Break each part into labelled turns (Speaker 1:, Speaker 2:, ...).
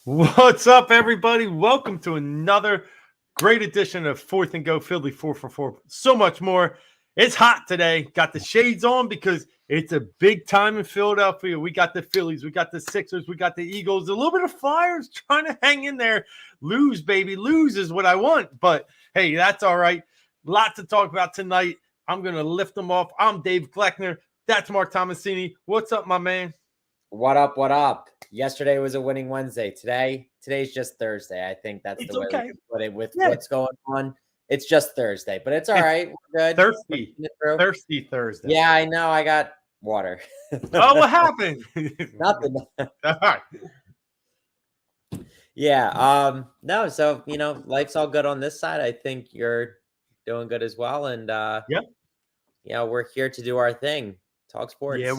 Speaker 1: What's up, everybody? Welcome to another great edition of Fourth and Go Philly 444. So much more. It's hot today. Got the shades on because it's a big time in Philadelphia. We got the Phillies, we got the Sixers, we got the Eagles, a little bit of Flyers trying to hang in there. Lose, baby. Lose is what I want. But hey, that's all right. Lot to talk about tonight. I'm going to lift them off. I'm Dave Kleckner. That's Mark Tomasini. What's up, my man?
Speaker 2: What up? What up? Yesterday was a winning Wednesday. Today's just Thursday. I think that's
Speaker 1: It's
Speaker 2: the way we
Speaker 1: okay.
Speaker 2: can put it with
Speaker 1: Yeah.
Speaker 2: what's going on. It's just Thursday, but it's all right. We're good.
Speaker 1: Thirsty.
Speaker 2: We're getting it through.
Speaker 1: Thirsty Thursday.
Speaker 2: Yeah, I know. I got water.
Speaker 1: Oh, what happened?
Speaker 2: Nothing.
Speaker 1: All right.
Speaker 2: Yeah. No. So life's all good on this side. I think you're doing good as well. And
Speaker 1: Yep.
Speaker 2: we're here to do our thing. Talk sports.
Speaker 1: Yeah,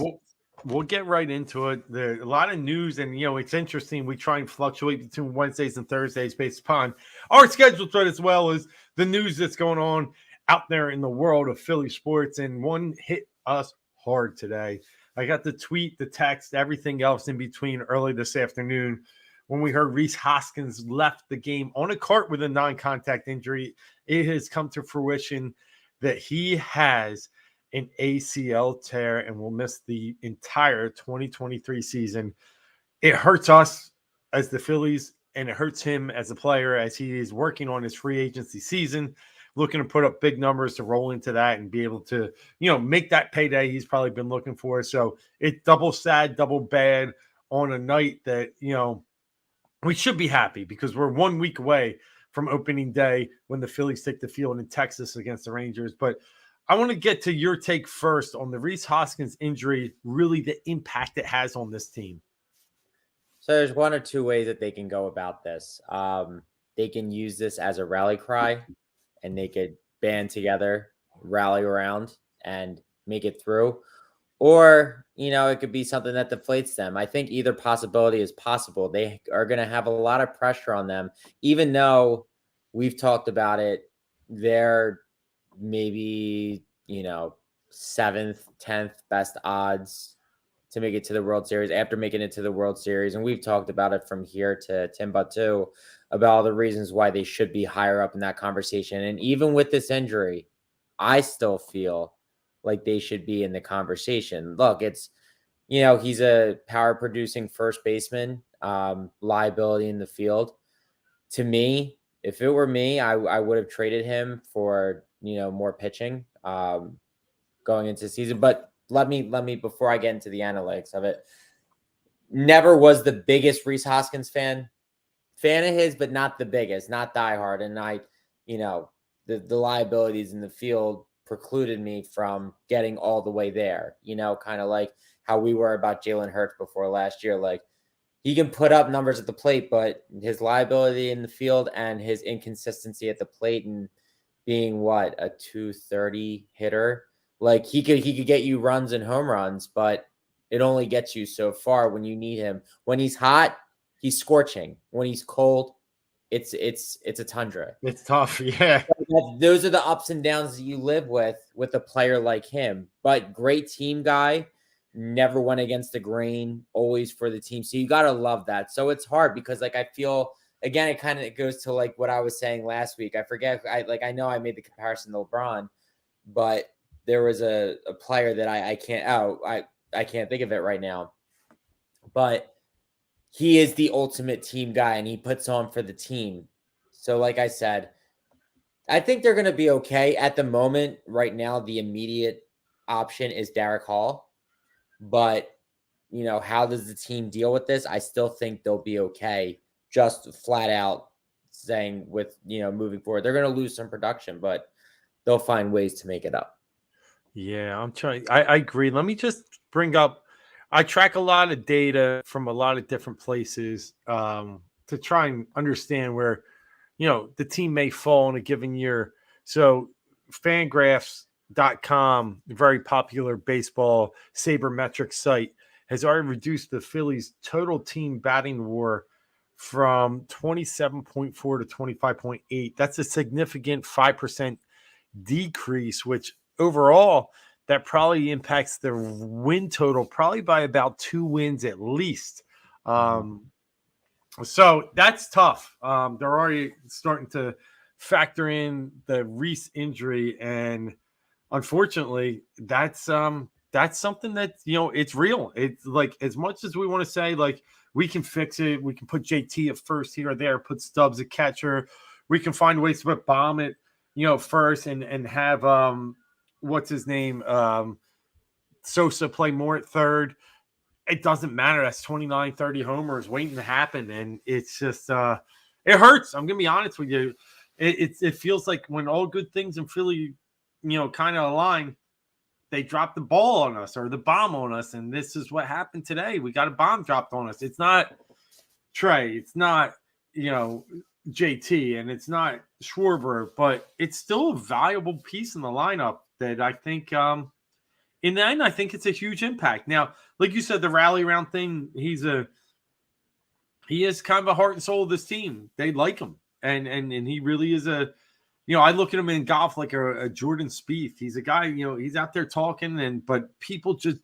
Speaker 1: we'll get right into it. There's a lot of news, and it's interesting. We try and fluctuate between Wednesdays and Thursdays based upon our schedule, right, as well as the news that's going on out there in the world of Philly sports. And one hit us hard today. I got the tweet, the text, everything else in between early this afternoon when we heard Rhys Hoskins left the game on a cart with a non-contact injury. It has come to fruition that he has an ACL tear and will miss the entire 2023 season. It hurts us as the Phillies, and it hurts him as a player as he is working on his free agency season, looking to put up big numbers to roll into that and be able to, make that payday he's probably been looking for. So it's double sad, double bad on a night that, we should be happy because we're 1 week away from opening day when the Phillies take the field in Texas against the Rangers. But I want to get to your take first on the Rhys Hoskins injury, really the impact it has on this team.
Speaker 2: So there's one or two ways that they can go about this. They can use this as a rally cry, and they could band together, rally around, and make it through. Or, it could be something that deflates them. I think either possibility is possible. They are going to have a lot of pressure on them, even though we've talked about it. They're maybe, 7th, 10th best odds to make it to the World Series after making it to the World Series. And we've talked about it from here to Timbuktu about all the reasons why they should be higher up in that conversation. And even with this injury, I still feel like they should be in the conversation. Look, it's, he's a power producing first baseman, liability in the field. To me, if it were me, I would have traded him for, more pitching going into the season. But let me, before I get into the analytics of it, never was the biggest Rhys Hoskins fan of his, but not the biggest, not diehard. And the liabilities in the field precluded me from getting all the way there, kind of like how we were about Jalen Hurts before last year. Like, he can put up numbers at the plate, but his liability in the field and his inconsistency at the plate and being a 230 hitter, like he could get you runs and home runs, but it only gets you so far when you need him. When he's hot, he's scorching. When he's cold, it's a tundra.
Speaker 1: It's tough, yeah.
Speaker 2: Those are the ups and downs that you live with a player like him. But great team guy, never went against the grain, always for the team. So you got to love that. So it's hard because I feel, again, it kind of goes to what I was saying last week. I forget. I know I made the comparison to LeBron, but there was a player that I can't think of it right now, but he is the ultimate team guy and he puts on for the team. So like I said, I think they're going to be okay at the moment. Right now, the immediate option is Derek Hall. But, how does the team deal with this? I still think they'll be okay. Just flat out saying with, moving forward, they're going to lose some production, but they'll find ways to make it up.
Speaker 1: Yeah, I'm trying. I agree. Let me just bring up, I track a lot of data from a lot of different places to try and understand where, the team may fall in a given year. So Fangraphs.com, very popular baseball sabermetric site, has already reduced the Phillies' total team batting war from 27.4 to 25.8. That's a significant 5% decrease, which overall that probably impacts the win total probably by about 2 wins at least. So that's tough. They're already starting to factor in the Reese injury, and unfortunately, that's something that it's real. It's like as much as we want to say like we can fix it, we can put JT at first here or there, put Stubbs at catcher, we can find ways to put Bomb at first and have what's his name Sosa play more at third. It doesn't matter. That's 29, 30 homers waiting to happen. And it's just, it hurts. I'm going to be honest with you. It feels like when all good things in Philly, kind of align, they drop the ball on us or the bomb on us. And this is what happened today. We got a bomb dropped on us. It's not Trey. It's not, JT, and it's not Schwarber, but it's still a valuable piece in the lineup that I think, in the end, I think it's a huge impact. Now, like you said, the rally around thing, he is kind of a heart and soul of this team. They like him. And he really is I look at him in golf like a Jordan Spieth. He's a guy, he's out there talking, but people just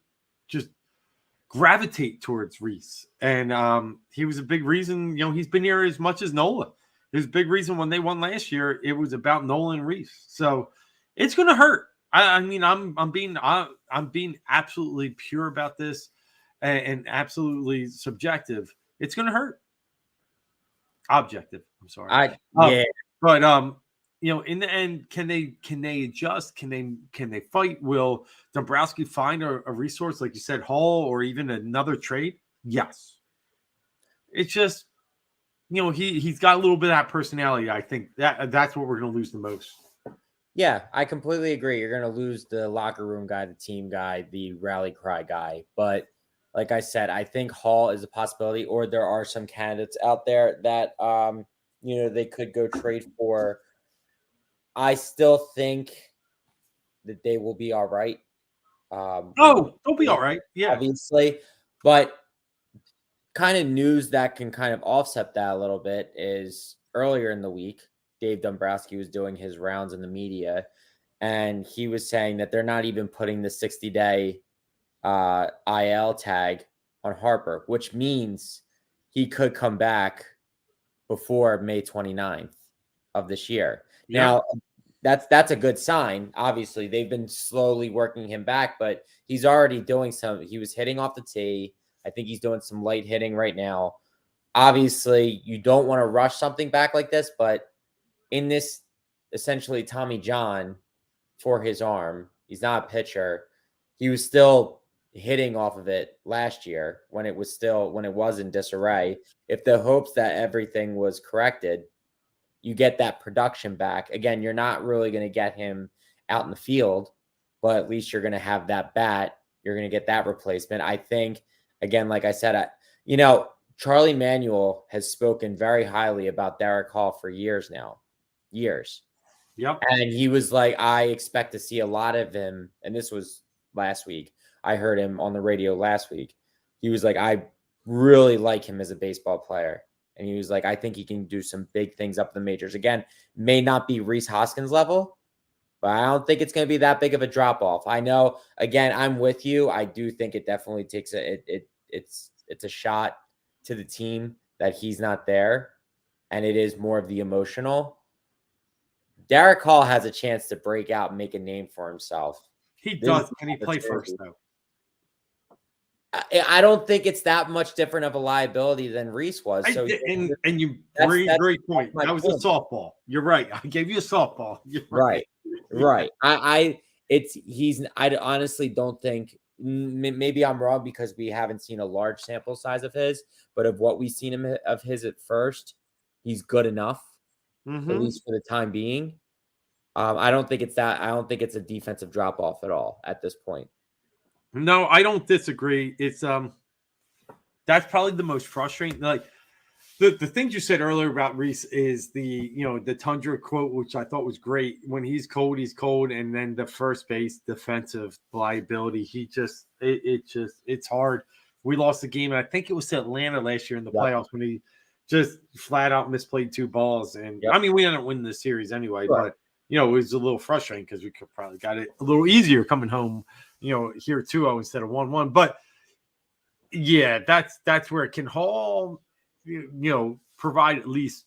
Speaker 1: gravitate towards Reese. And he was a big reason, he's been here as much as Nola. There's a big reason when they won last year, it was about Nola and Reese. So it's going to hurt. I mean, I'm being absolutely pure about this and absolutely subjective. It's going to hurt. Objective. I'm sorry.
Speaker 2: Yeah.
Speaker 1: But in the end, can they adjust? Can they fight? Will Dombrowski find a resource like you said, Hall, or even another trade? Yes. It's just he's got a little bit of that personality. I think that's what we're going to lose the most.
Speaker 2: Yeah, I completely agree. You're going to lose the locker room guy, the team guy, the rally cry guy. But like I said, I think Hall is a possibility, or there are some candidates out there that, they could go trade for. I still think that they will be all right.
Speaker 1: They'll be all right. Yeah.
Speaker 2: Obviously. But kind of news that can kind of offset that a little bit is earlier in the week, Dave Dombrowski was doing his rounds in the media, and he was saying that they're not even putting the 60-day IL tag on Harper, which means he could come back before May 29th of this year. Yeah. Now, that's a good sign. Obviously, they've been slowly working him back, but he's already doing he was hitting off the tee. I think he's doing some light hitting right now. Obviously, you don't want to rush something back like this, but in this essentially Tommy John for his arm, he's not a pitcher. He was still hitting off of it last year when it was in disarray. If the hopes that everything was corrected, you get that production back. Again, you're not really going to get him out in the field, but at least you're going to have that bat. You're going to get that replacement. I think, again, like I said, Charlie Manuel has spoken very highly about Derek Hall for years now. Years.
Speaker 1: Yep.
Speaker 2: And he was like, I expect to see a lot of him. And this was last week. I heard him on the radio last week. He was like, I really like him as a baseball player. And he was like, I think he can do some big things up in the majors. Again, may not be Rhys Hoskins level, but I don't think it's going to be that big of a drop off. I know, again, I'm with you. I do think it definitely takes it's a shot to the team that he's not there. And it is more of the emotional. Derek Hall has a chance to break out and make a name for himself.
Speaker 1: He does. Can he play first, though?
Speaker 2: I don't think it's that much different of a liability than Reese was. So
Speaker 1: and you great point. That was a softball. You're right. I gave you a softball. You're
Speaker 2: right. Right. I honestly don't think, maybe I'm wrong because we haven't seen a large sample size of his, but of what we've seen of his at first, he's good enough, at least for the time being. I don't think it's a defensive drop off at all at this point.
Speaker 1: No, I don't disagree. It's that's probably the most frustrating. Like the things you said earlier about Reese is the Tundra quote, which I thought was great. When he's cold, and then the first base defensive liability. It's hard. We lost the game, and I think it was to Atlanta last year in the playoffs when he just flat out misplayed 2 balls. And I mean, we ended up winning the series anyway, but it was a little frustrating because we could probably got it a little easier coming home, here 2-0 instead of 1-1. But yeah, that's where it can Hall. provide at least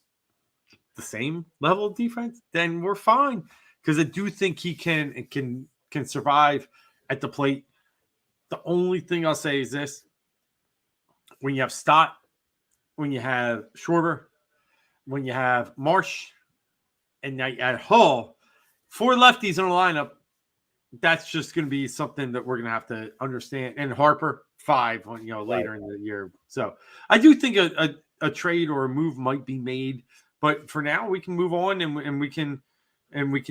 Speaker 1: the same level of defense, then we're fine. Because I do think he can survive at the plate. The only thing I'll say is this: when you have Stott, when you have Schwarber, when you have Marsh, and now you add Hull, 4 lefties in a lineup, that's just going to be something that we're going to have to understand. And Harper, 5 later in the year. So I do think a trade or a move might be made, but for now we can move on and we can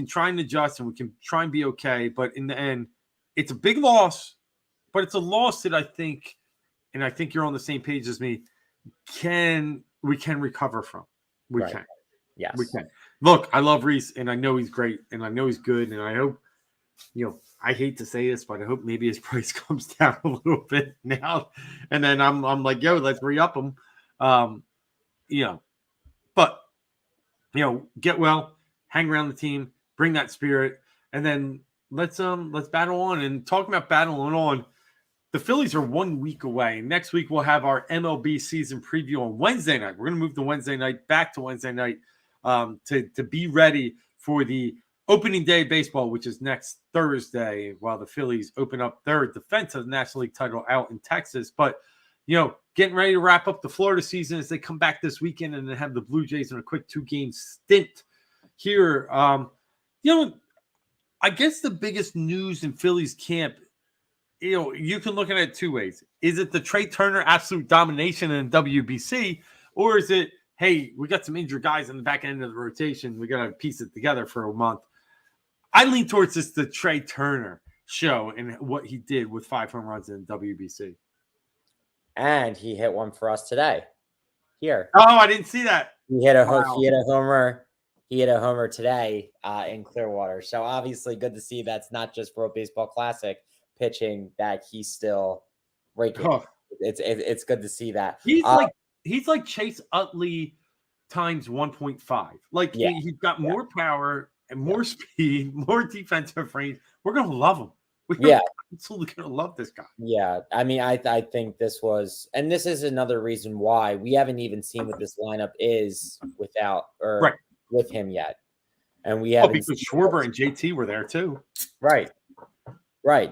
Speaker 1: try and adjust and we can try and be okay. But in the end, it's a big loss, but it's a loss that I think, and I think you're on the same page as me, we can recover from. We can.
Speaker 2: Yes.
Speaker 1: We can. Look, I love Reese, and I know he's great, and I know he's good, and I hope, I hate to say this, but I hope maybe his price comes down a little bit now. And then I'm like, yo, let's re-up him. But get well, hang around the team, bring that spirit, and then let's battle on. And talking about battling on, the Phillies are 1 week away. Next week we'll have our MLB season preview on Wednesday night. We're going to move the Wednesday night back to Wednesday night to be ready for the opening day of baseball, which is next Thursday, while the Phillies open up their defensive National League title out in Texas. But, getting ready to wrap up the Florida season as they come back this weekend and then have the Blue Jays in a quick 2-game stint here. I guess the biggest news in Phillies camp, you can look at it 2 ways. Is it the Trey Turner absolute domination in WBC, or is it, hey, we got some injured guys in the back end of the rotation, we got to piece it together for a month? I lean towards the Trey Turner show and what he did with 5 home runs in WBC.
Speaker 2: And he hit one for us today. Here.
Speaker 1: Oh, I didn't see that.
Speaker 2: He hit a homer. He hit a homer today in Clearwater. So obviously good to see that's not just World Baseball Classic pitching, that he's still raking. Oh. It's good to see that.
Speaker 1: He's like Chase Utley times 1.5. Like he's got more power and more speed, more defensive range. We're gonna love him. We're absolutely gonna love this guy.
Speaker 2: Yeah, I mean, I think this is another reason why we haven't even seen what this lineup is without with him yet, and we haven't.
Speaker 1: Because Schwarber and JT were there too.
Speaker 2: Right.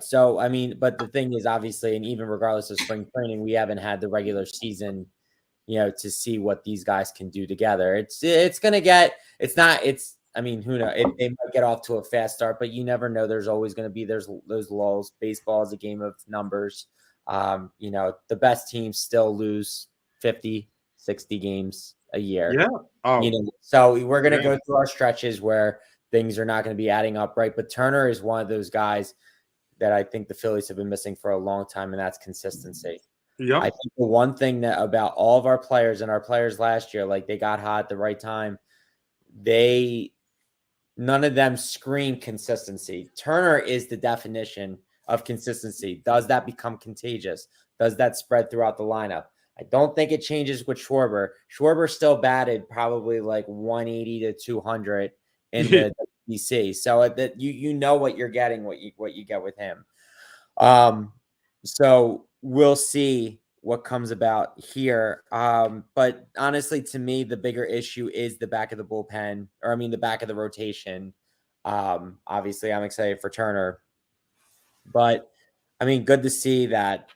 Speaker 2: So I mean, but the thing is, obviously, and even regardless of spring training, we haven't had the regular season, to see what these guys can do together. I mean, who knows? They might get off to a fast start, but you never know. There's always going to be those lulls. Baseball is a game of numbers. The best teams still lose 50, 60 games a year.
Speaker 1: Yeah.
Speaker 2: So we're going to go through our stretches where things are not going to be adding up, right? But Turner is one of those guys that I think the Phillies have been missing for a long time, and that's consistency.
Speaker 1: Yeah.
Speaker 2: I think the one thing that about all of our players and our players last year, like they got hot at the right time. None of them scream consistency. Turner is the definition of consistency. Does that become contagious? Does that spread throughout the lineup? I don't think it changes with Schwarber. Schwarber still batted probably like 180 to 200 in the WBC. So that you know what you're getting, what you get with him. So we'll see what comes about here. But honestly, to me, the bigger issue is the back of the bullpen, the back of the rotation. Obviously, I'm excited for Turner. But, I mean, good to see that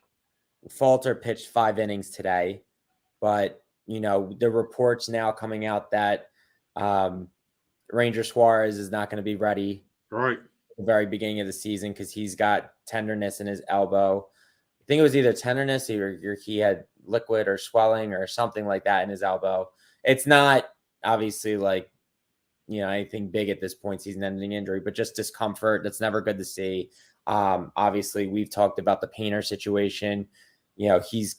Speaker 2: Falter pitched 5 innings today. But, the reports now coming out that Ranger Suarez is not going to be ready
Speaker 1: at
Speaker 2: the very beginning of the season because he's got tenderness in his elbow. I think it was either tenderness or he had liquid or swelling or something like that in his elbow. It's not obviously anything big at this point, season-ending injury, but just discomfort. That's never good to see. Obviously, we've talked about the Painter situation. He's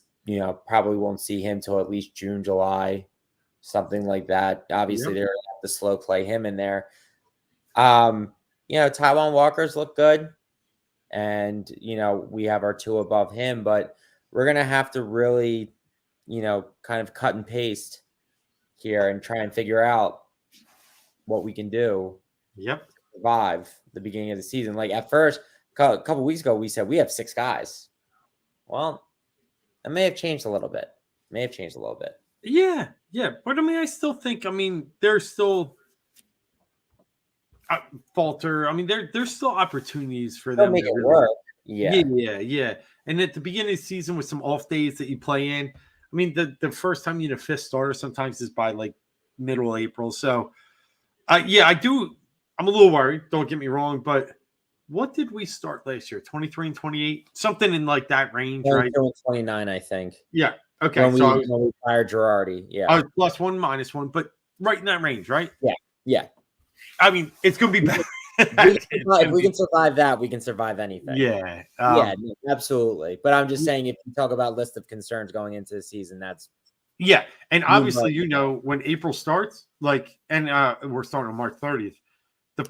Speaker 2: probably won't see him till at least June, July, something like that. Obviously, they're going to have to slow play him in there. Taijuan Walker's look good. And, we have our 2 above him, but we're going to have to really, kind of cut and paste here and try and figure out what we can do.
Speaker 1: To
Speaker 2: survive the beginning of the season. Like at first, a couple of weeks ago, we said we have 6 guys. Well, that may have changed a little bit.
Speaker 1: Yeah, yeah, but I mean, I still think, there's still falter. I mean, there's still opportunities for
Speaker 2: They'll
Speaker 1: them
Speaker 2: make
Speaker 1: to
Speaker 2: it
Speaker 1: really.
Speaker 2: work.
Speaker 1: Yeah,
Speaker 2: Yeah.
Speaker 1: yeah, yeah. And at the beginning of the season, with some off days that you play in, I mean, the first time you need a fifth starter sometimes is by like middle April. So, yeah, I do. I'm a little worried. Don't get me wrong, but what did we start last year? 23 and 28, something in like that range, right?
Speaker 2: 22 and 29, I think.
Speaker 1: Yeah. Okay.
Speaker 2: When
Speaker 1: So
Speaker 2: we hired Girardi.
Speaker 1: I
Speaker 2: Yeah.
Speaker 1: was plus one, minus one, but right in that range, right?
Speaker 2: Yeah. Yeah.
Speaker 1: I mean, it's going to be
Speaker 2: We
Speaker 1: better.
Speaker 2: if we can survive that, we can survive anything.
Speaker 1: Yeah.
Speaker 2: Yeah, no, absolutely. But I'm just saying, if you talk about list of concerns going into the season, that's
Speaker 1: Yeah, and
Speaker 2: you know,
Speaker 1: obviously, when April starts, like, and we're starting on March 30th, the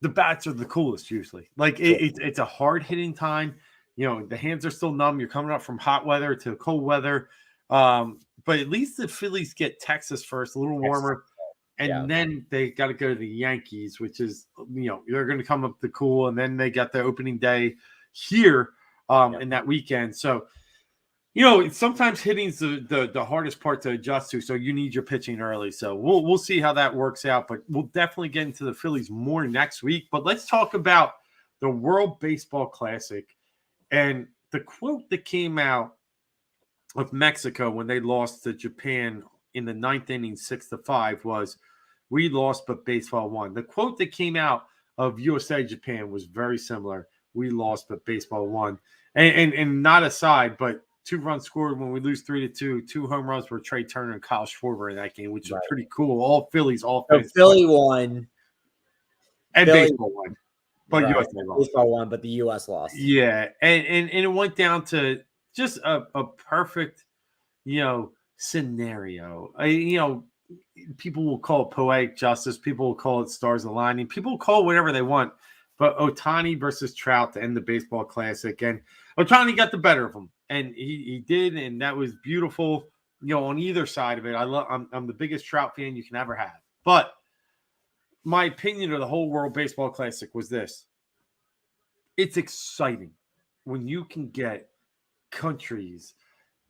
Speaker 1: the bats are the coolest usually. Like,
Speaker 2: sure.
Speaker 1: it's a hard hitting time. The hands are still numb. You're coming up from hot weather to cold weather, but at least the Phillies get Texas first, a little
Speaker 2: Excellent.
Speaker 1: warmer,
Speaker 2: Yeah.
Speaker 1: and then they got to go to the Yankees, which is they're going to come up to cool, and then they got the opening day here
Speaker 2: Yep.
Speaker 1: in that weekend. So sometimes hitting's the hardest part to adjust to. So you need your pitching early. So we'll see how that works out. But we'll definitely get into the Phillies more next week. But let's talk about the World Baseball Classic and the quote that came out of Mexico when they lost to Japan in the ninth inning, 6-5, was, "We lost, but baseball won." The quote that came out of USA Japan was very similar. "We lost, but baseball won." And not aside, but 2 runs scored when we lose 3-2. 2 home runs were Trey Turner and Kyle Schwarber in that game, which was
Speaker 2: Right.
Speaker 1: pretty cool. All Phillies
Speaker 2: So
Speaker 1: offense,
Speaker 2: Philly won.
Speaker 1: and
Speaker 2: Philly,
Speaker 1: baseball won, but
Speaker 2: right.
Speaker 1: USA lost.
Speaker 2: Baseball won, but the US lost.
Speaker 1: Yeah, and it went down to just a perfect scenario. People will call it poetic justice. People will call it stars aligning. People will call it whatever they want. But Otani versus Trout to end the baseball classic, and Otani got the better of him, and he did, and that was beautiful. On either side of it, I'm the biggest Trout fan you can ever have. But my opinion of the whole World Baseball Classic was this: it's exciting when you can get countries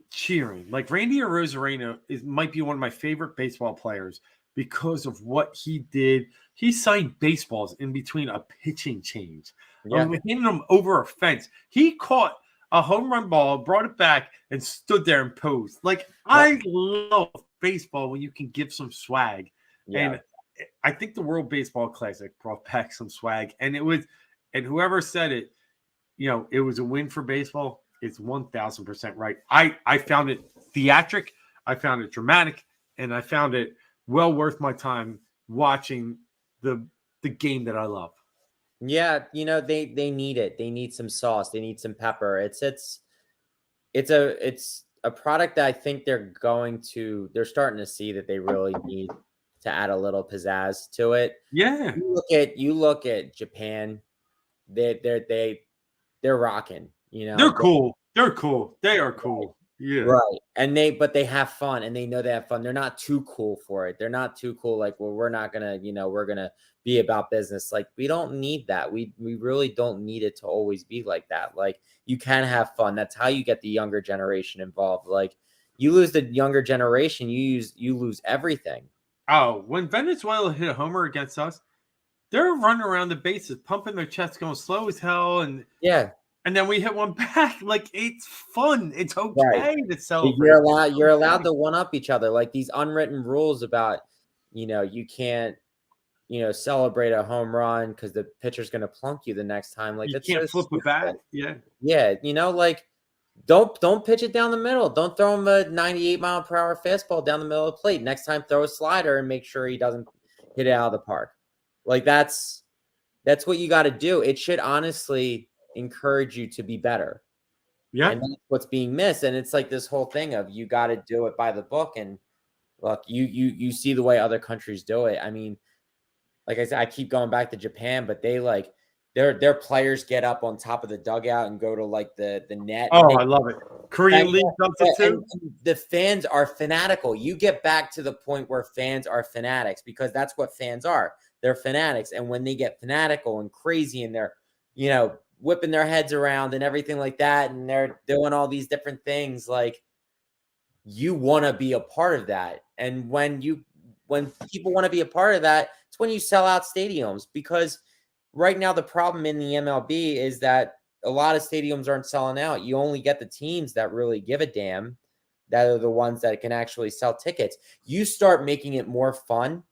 Speaker 1: cheering. Like, Randy Arozarena might be one of my favorite baseball players because of what he did. He signed baseballs in between a pitching change.
Speaker 2: Yeah.
Speaker 1: Hitting them over a fence. He caught a home run ball, brought it back, and stood there and posed. Like, I love baseball when you can give some swag.
Speaker 2: Yeah.
Speaker 1: And I think the World Baseball Classic brought back some swag. And whoever said it, it was a win for baseball. It's 1,000% right. I found it theatric, I found it dramatic, and I found it well worth my time watching the game that I love.
Speaker 2: Yeah, they need it. They need some sauce. They need some pepper. It's a product that I think they're starting to see that they really need to add a little pizzazz to it.
Speaker 1: Yeah,
Speaker 2: You look at Japan, they're rocking,
Speaker 1: they're cool. They're cool. They are cool. Yeah.
Speaker 2: right. But they have fun, and they know they have fun. They're not too cool for it. They're not too cool. Like, well, we're not gonna, we're gonna be about business. Like, we don't need that. We really don't need it to always be like that. Like, you can have fun. That's how you get the younger generation involved. Like, you lose the younger generation, you lose everything.
Speaker 1: Oh, when Venezuela hit a homer against us, they're running around the bases, pumping their chests, going slow as hell, and
Speaker 2: Yeah.
Speaker 1: and then we hit one back. Like, it's fun. It's okay
Speaker 2: Right.
Speaker 1: to celebrate.
Speaker 2: You're allowed to one up each other. Like, these unwritten rules about, you can't, celebrate a home run because the pitcher's going to plunk you the next time. Like,
Speaker 1: You
Speaker 2: that's
Speaker 1: can't
Speaker 2: so
Speaker 1: flip a
Speaker 2: stupid.
Speaker 1: bat. Yeah.
Speaker 2: Yeah, like, don't pitch it down the middle. Don't throw him a 98-mile-per-hour fastball down the middle of the plate. Next time, throw a slider and make sure he doesn't hit it out of the park. Like, that's what you got to do. It should honestly encourage you to be better.
Speaker 1: Yeah.
Speaker 2: And that's what's being missed. And it's like this whole thing of, you got to do it by the book. And look, you see the way other countries do it. I mean, like I said, I keep going back to Japan, but they their players get up on top of the dugout and go to like the net.
Speaker 1: Oh, I love it. Korean League does it too.
Speaker 2: And the fans are fanatical. You get back to the point where fans are fanatics, because that's what fans are. They're fanatics. And when they get fanatical and crazy, and they're, whipping their heads around and everything like that, and they're doing all these different things, like, you want to be a part of that. And when people want to be a part of that, it's when you sell out stadiums, because right now the problem in the MLB is that a lot of stadiums aren't selling out. You only get the teams that really give a damn, that are the ones that can actually sell tickets. You start making it more fun,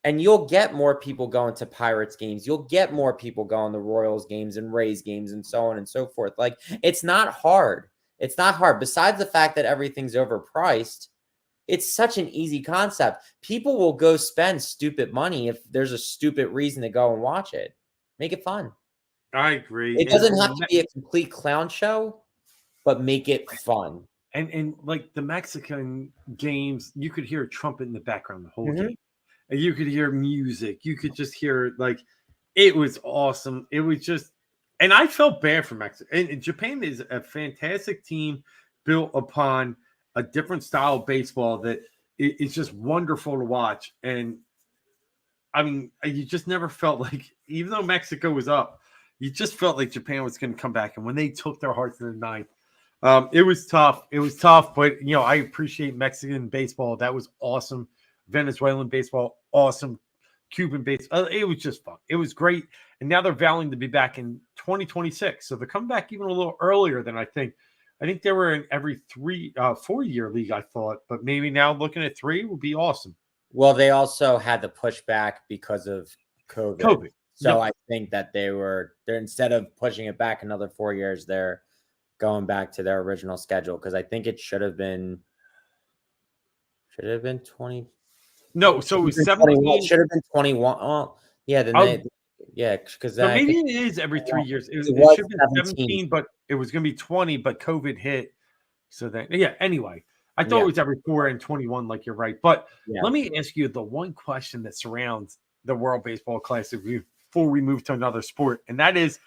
Speaker 2: and you'll get more people going to Pirates games. You'll get more people going to Royals games and Rays games and so on and so forth. Like, it's not hard. It's not hard. Besides the fact that everything's overpriced, it's such an easy concept. People will go spend stupid money if there's a stupid reason to go and watch it. Make it fun.
Speaker 1: I agree.
Speaker 2: It doesn't have to be a complete clown show, but make it fun.
Speaker 1: And like the Mexican games, you could hear a trumpet in the background the whole game. And you could hear music. You could just hear, like, it was awesome. It was just, and I felt bad for Mexico. And Japan is a fantastic team built upon a different style of baseball that it's just wonderful to watch. And I mean, you just never felt like, even though Mexico was up, you just felt like Japan was going to come back. And when they took their hearts in the ninth, it was tough. It was tough, but I appreciate Mexican baseball. That was awesome. Venezuelan baseball, awesome. Cuban baseball. It was just fun. It was great. And now they're vowing to be back in 2026. So they're coming back even a little earlier than I think. I think they were in every 4-year league, I thought, but maybe now looking at 3 would be awesome.
Speaker 2: Well, they also had the pushback because of COVID. So I think that they're instead of pushing it back another 4 years, they're going back to their original schedule, because I think it should have been 20.
Speaker 1: No, so it was 17.
Speaker 2: It should have been 21. Oh, yeah. Then because
Speaker 1: so maybe it is every 3 years. It should have been 17, but it was going to be 20, but COVID hit. So then, anyway, I thought it was every 4 and 21, like you're right. But let me ask you the one question that surrounds the World Baseball Classic before we move to another sport, and that is,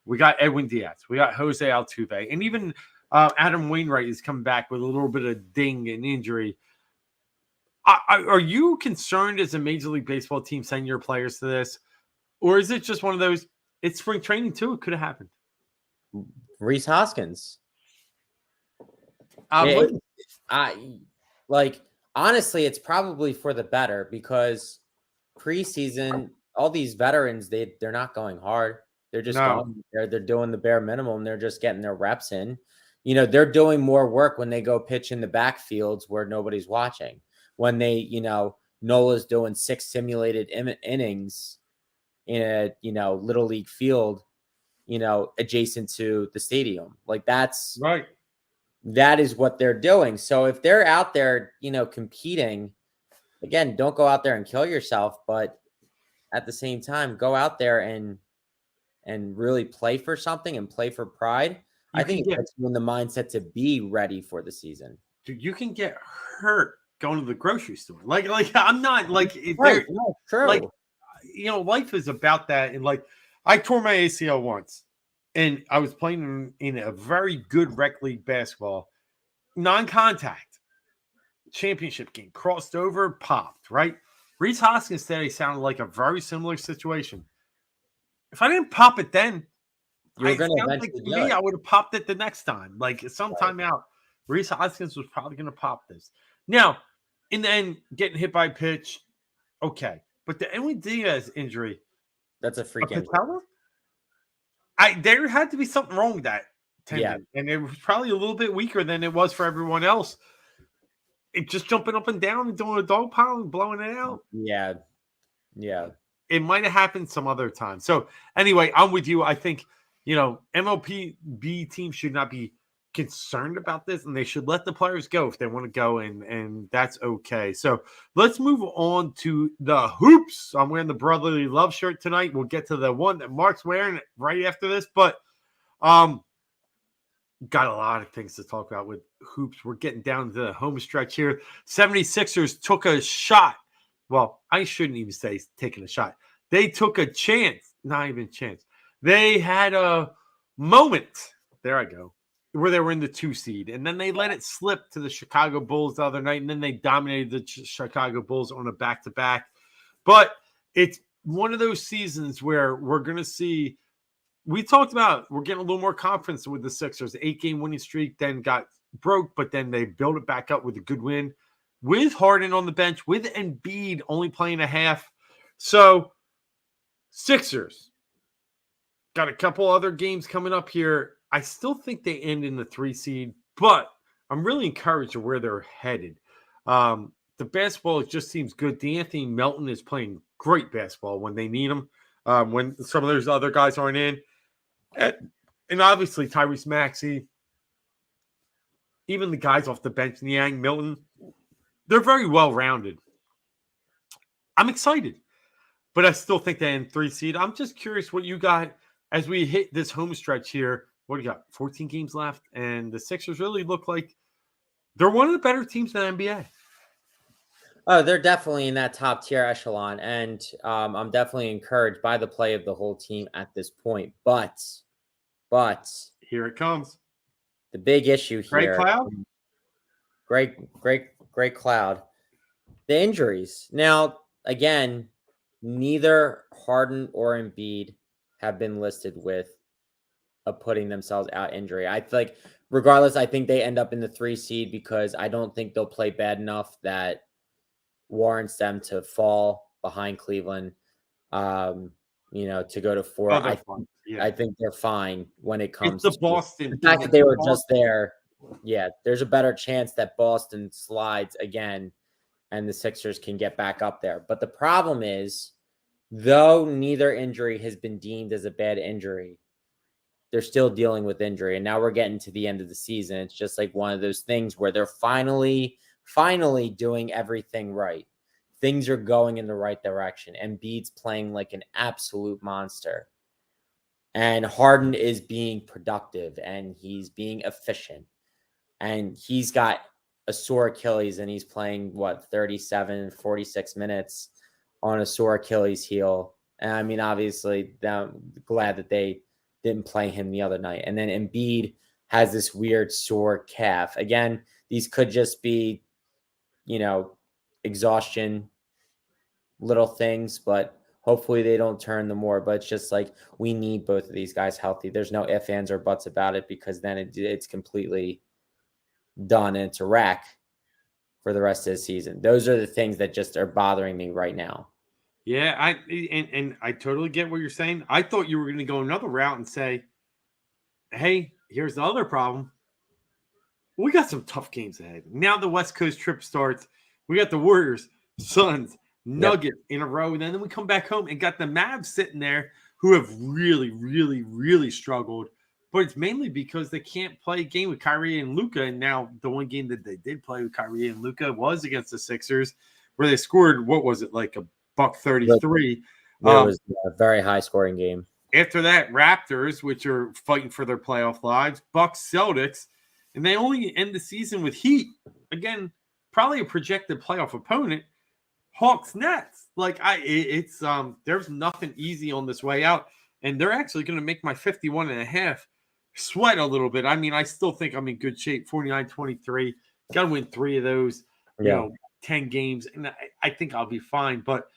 Speaker 1: we got Edwin Diaz, we got Jose Altuve, and even Adam Wainwright is coming back with a little bit of ding and injury. Are you concerned as a Major League Baseball team sending your players to this? Or is it just one of those, it's spring training too, it could have happened?
Speaker 2: Rhys Hoskins. Honestly, it's probably for the better, because preseason, all these veterans, they're not going hard. They're just going there. They're doing the bare minimum. They're just getting their reps in. They're doing more work when they go pitch in the backfields where nobody's watching. When they, Nola's doing 6 simulated innings in a, little league field, adjacent to the stadium. Like, that's
Speaker 1: right.
Speaker 2: That is what they're doing. So if they're out there, competing, again, don't go out there and kill yourself, but at the same time, go out there and really play for something and play for pride. I think it puts you in the mindset to be ready for the season.
Speaker 1: Dude, you can get hurt going to the grocery store. Like I'm not like
Speaker 2: right. No, true.
Speaker 1: Like, life is about that. And like, I tore my ACL once, and I was playing in a very good rec league basketball, non-contact championship game, crossed over, popped, right? Rhys Hoskins today sounded like a very similar situation. If I didn't pop it then, I would have popped it the next time. Like, sometime out, Rhys Hoskins was probably going to pop this. Now, in the end, getting hit by a pitch, okay. But the Edwin Diaz injury,
Speaker 2: that's a freak injury.
Speaker 1: There had to be something wrong with that tendon. And it was probably a little bit weaker than it was for everyone else. It just jumping up and down and doing a dog pile and blowing it out.
Speaker 2: Yeah.
Speaker 1: It might have happened some other time. So anyway, I'm with you. I think, MLB teams should not be concerned about this, and they should let the players go if they want to go, and that's okay. So let's move on to the hoops. I'm wearing the Brotherly Love shirt tonight. We'll get to the one that Mark's wearing right after this, but got a lot of things to talk about with hoops. We're getting down to the home stretch here. 76ers took a shot. Well, I shouldn't even say taking a shot. They took a chance, not even a chance. They had a moment. There I go. Where they were in the 2 seed, and then they let it slip to the Chicago Bulls the other night, and then they dominated the Chicago Bulls on a back-to-back. But it's one of those seasons where we're going to see, we talked about, we're getting a little more confidence with the Sixers. 8-game winning streak, then got broke, but then they built it back up with a good win with Harden on the bench, with Embiid only playing a half. So, Sixers got a couple other games coming up here. I still think they end in the 3 seed, but I'm really encouraged of where they're headed. The basketball just seems good. D'Anthony Melton is playing great basketball when they need him, when some of those other guys aren't in. And obviously, Tyrese Maxey, even the guys off the bench, Niang, Milton, they're very well rounded. I'm excited, but I still think they're in 3 seed. I'm just curious what you got as we hit this home stretch here. What do you got? 14 games left, and the Sixers really look like they're one of the better teams in the NBA.
Speaker 2: Oh, they're definitely in that top tier echelon, and I'm definitely encouraged by the play of the whole team at this point. But
Speaker 1: here it comes.
Speaker 2: The big issue here, great cloud. The injuries. Now, again, neither Harden or Embiid have been listed with putting themselves out injury. I feel like, regardless, I think they end up in the 3 seed because I don't think they'll play bad enough that warrants them to fall behind Cleveland. To go to 4. I think they're fine when it comes
Speaker 1: to Boston.
Speaker 2: The fact that they were just there. Yeah, there's a better chance that Boston slides again and the Sixers can get back up there. But the problem is, though neither injury has been deemed as a bad injury, they're still dealing with injury. And now we're getting to the end of the season. It's just like one of those things where they're finally doing everything right. Things are going in the right direction. Embiid's playing like an absolute monster. And Harden is being productive and he's being efficient. And he's got a sore Achilles and he's playing 37, 46 minutes on a sore Achilles heel. And I mean, obviously, I'm glad that they didn't play him the other night. And then Embiid has this weird sore calf. Again, these could just be, exhaustion, little things, but hopefully they don't turn the more. But it's just like, we need both of these guys healthy. There's no ifs, ands, or buts about it, because then it's completely done and it's a wreck for the rest of the season. Those are the things that just are bothering me right now.
Speaker 1: Yeah, I totally get what you're saying. I thought you were going to go another route and say, hey, here's the other problem. We got some tough games ahead. Now the West Coast trip starts. We got the Warriors, Suns, Nuggets in a row. And then we come back home and got the Mavs sitting there who have really, really, really struggled. But it's mainly because they can't play a game with Kyrie and Luka. And now the one game that they did play with Kyrie and Luka was against the Sixers, where they scored, what was it, like $133.
Speaker 2: It was a very high scoring game.
Speaker 1: After that, Raptors, which are fighting for their playoff lives, Bucks, Celtics, and they only end the season with Heat. Again, probably a projected playoff opponent. Hawks, Nets. There's nothing easy on this way out. And they're actually going to make my 51.5 sweat a little bit. I mean, I still think I'm in good shape. 49-23. Got to win 3 of those, 10 games. And I think I'll be fine. But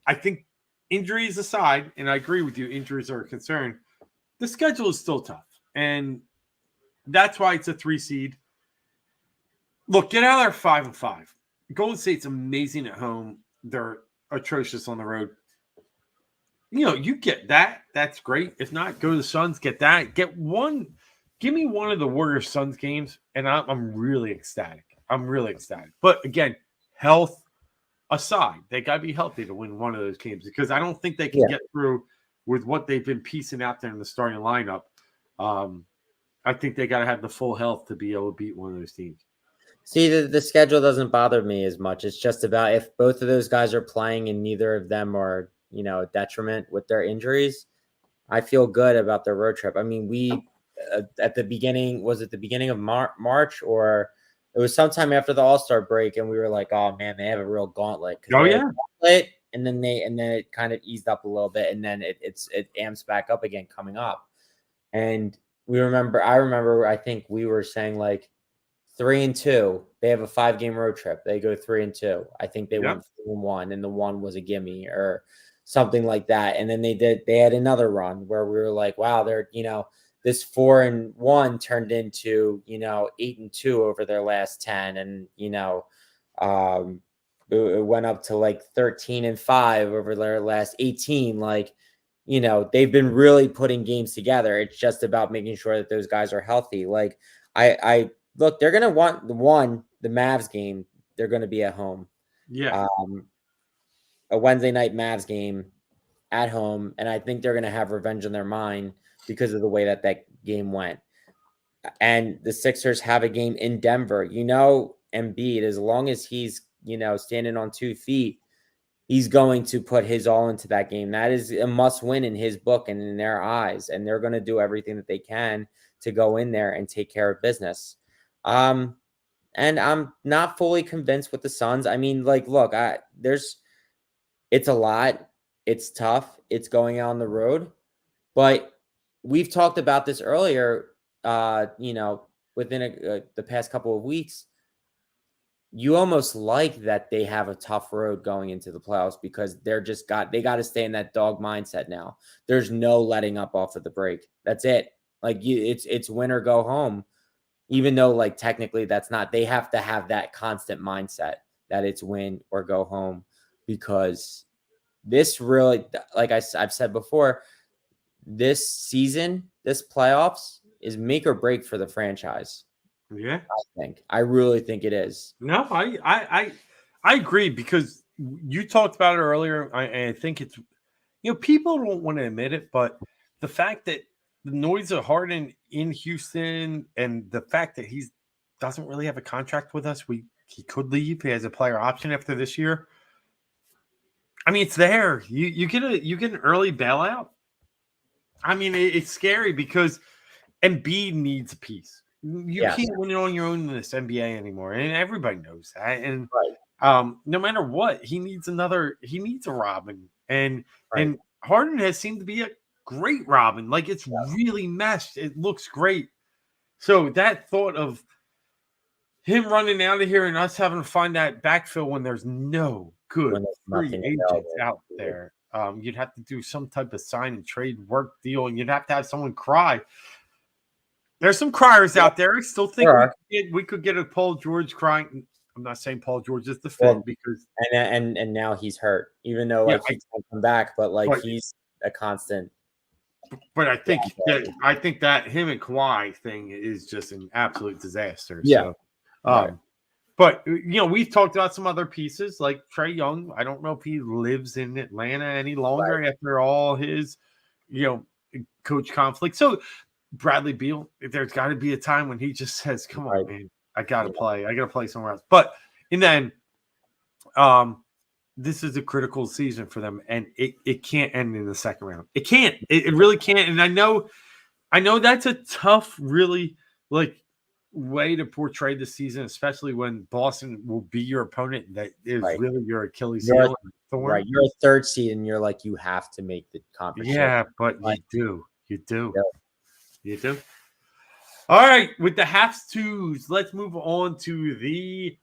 Speaker 1: I think injuries aside, and I agree with you, injuries are a concern. The schedule is still tough. And that's why it's a 3 seed. Look, get out of there 5-5. Golden State's amazing at home. They're atrocious on the road. You get that. That's great. If not, go to the Suns, get that. Give me one of the Warriors Suns games, and I'm really ecstatic. But again, health aside, they got to be healthy to win one of those games, because I don't think they can get through with what they've been piecing out there in the starting lineup. I think they got to have the full health to be able to beat one of those teams.
Speaker 2: See, the schedule doesn't bother me as much. It's just about if both of those guys are playing and neither of them are, a detriment with their injuries, I feel good about their road trip. I mean, we at the beginning, was it the beginning of March, or it was sometime after the All-Star break, and we were like, oh man, they have a real gauntlet. And then it kind of eased up a little bit, and then it amps back up again coming up. And I remember, I think we were saying like 3-2. They have a 5-game road trip. They go 3-2. I think they went 4-1, and the one was a gimme or something like that. And then they had another run where we were like, wow, they're, this 4-1 turned into 8-2 over their last 10, and um, it went up to like 13-5 over their last 18. Like, they've been really putting games together. It's just about making sure that those guys are healthy. Like, I look, they're gonna want the Mavs game. They're gonna be at home.
Speaker 1: Yeah.
Speaker 2: A Wednesday night Mavs game at home, and I think they're going to have revenge on their mind because of the way that game went. And the Sixers have a game in Denver. Embiid, as long as he's standing on 2 feet, he's going to put his all into that game. That is a must win in his book and in their eyes, and they're going to do everything that they can to go in there and take care of business. And I'm not fully convinced with the Suns. I mean, like, look, it's a lot. It's tough. It's going on the road. But we've talked about this earlier, within the past couple of weeks. You almost like that they have a tough road going into the playoffs because they got to stay in that dog mindset now. There's no letting up off of the break. That's it. Like, it's win or go home. Even though, like, technically that's not, they have to have that constant mindset that it's win or go home, because this really, like I've said before, this season, this playoffs is make or break for the franchise.
Speaker 1: Yeah.
Speaker 2: I really think it is.
Speaker 1: No, I agree, because you talked about it earlier. I think it's, people don't want to admit it, but the fact that the noise of Harden in Houston, and the fact that he doesn't really have a contract with us, he could leave. He has a player option after this year. I mean, it's there. You get an early bailout. I mean, it's scary because Embiid needs a piece. You can't win it on your own in this NBA anymore, and everybody knows that. And no matter what, he needs a Robin, and Harden has seemed to be a great Robin. Like, it's really meshed. It looks great. So that thought of him running out of here and us having to find that backfill when there's no good free agents out there. You'd have to do some type of sign and trade work deal, and you'd have to have someone cry. There's some criers out there. I still think we could get a Paul George crying. I'm not saying Paul George is the fit, because
Speaker 2: and now he's hurt, even though he's gonna come back, but he's a constant.
Speaker 1: But I think that him and Kawhi thing is just an absolute disaster.
Speaker 2: Yeah.
Speaker 1: So, but we've talked about some other pieces like Trae Young. I don't know if he lives in Atlanta any longer after all his, coach conflict. So Bradley Beal, there's got to be a time when he just says, "Come on, man, I got to play. I got to play somewhere else." But then, this is a critical season for them, and it can't end in the second round. It can't. It really can't. And I know that's a tough, really, like, way to portray the season, especially when Boston will be your opponent. That is really your Achilles heel.
Speaker 2: Right, you're a third seed, and you're like, you have to make the conference.
Speaker 1: Yeah, but you do. All right, with the halves twos, let's move on to the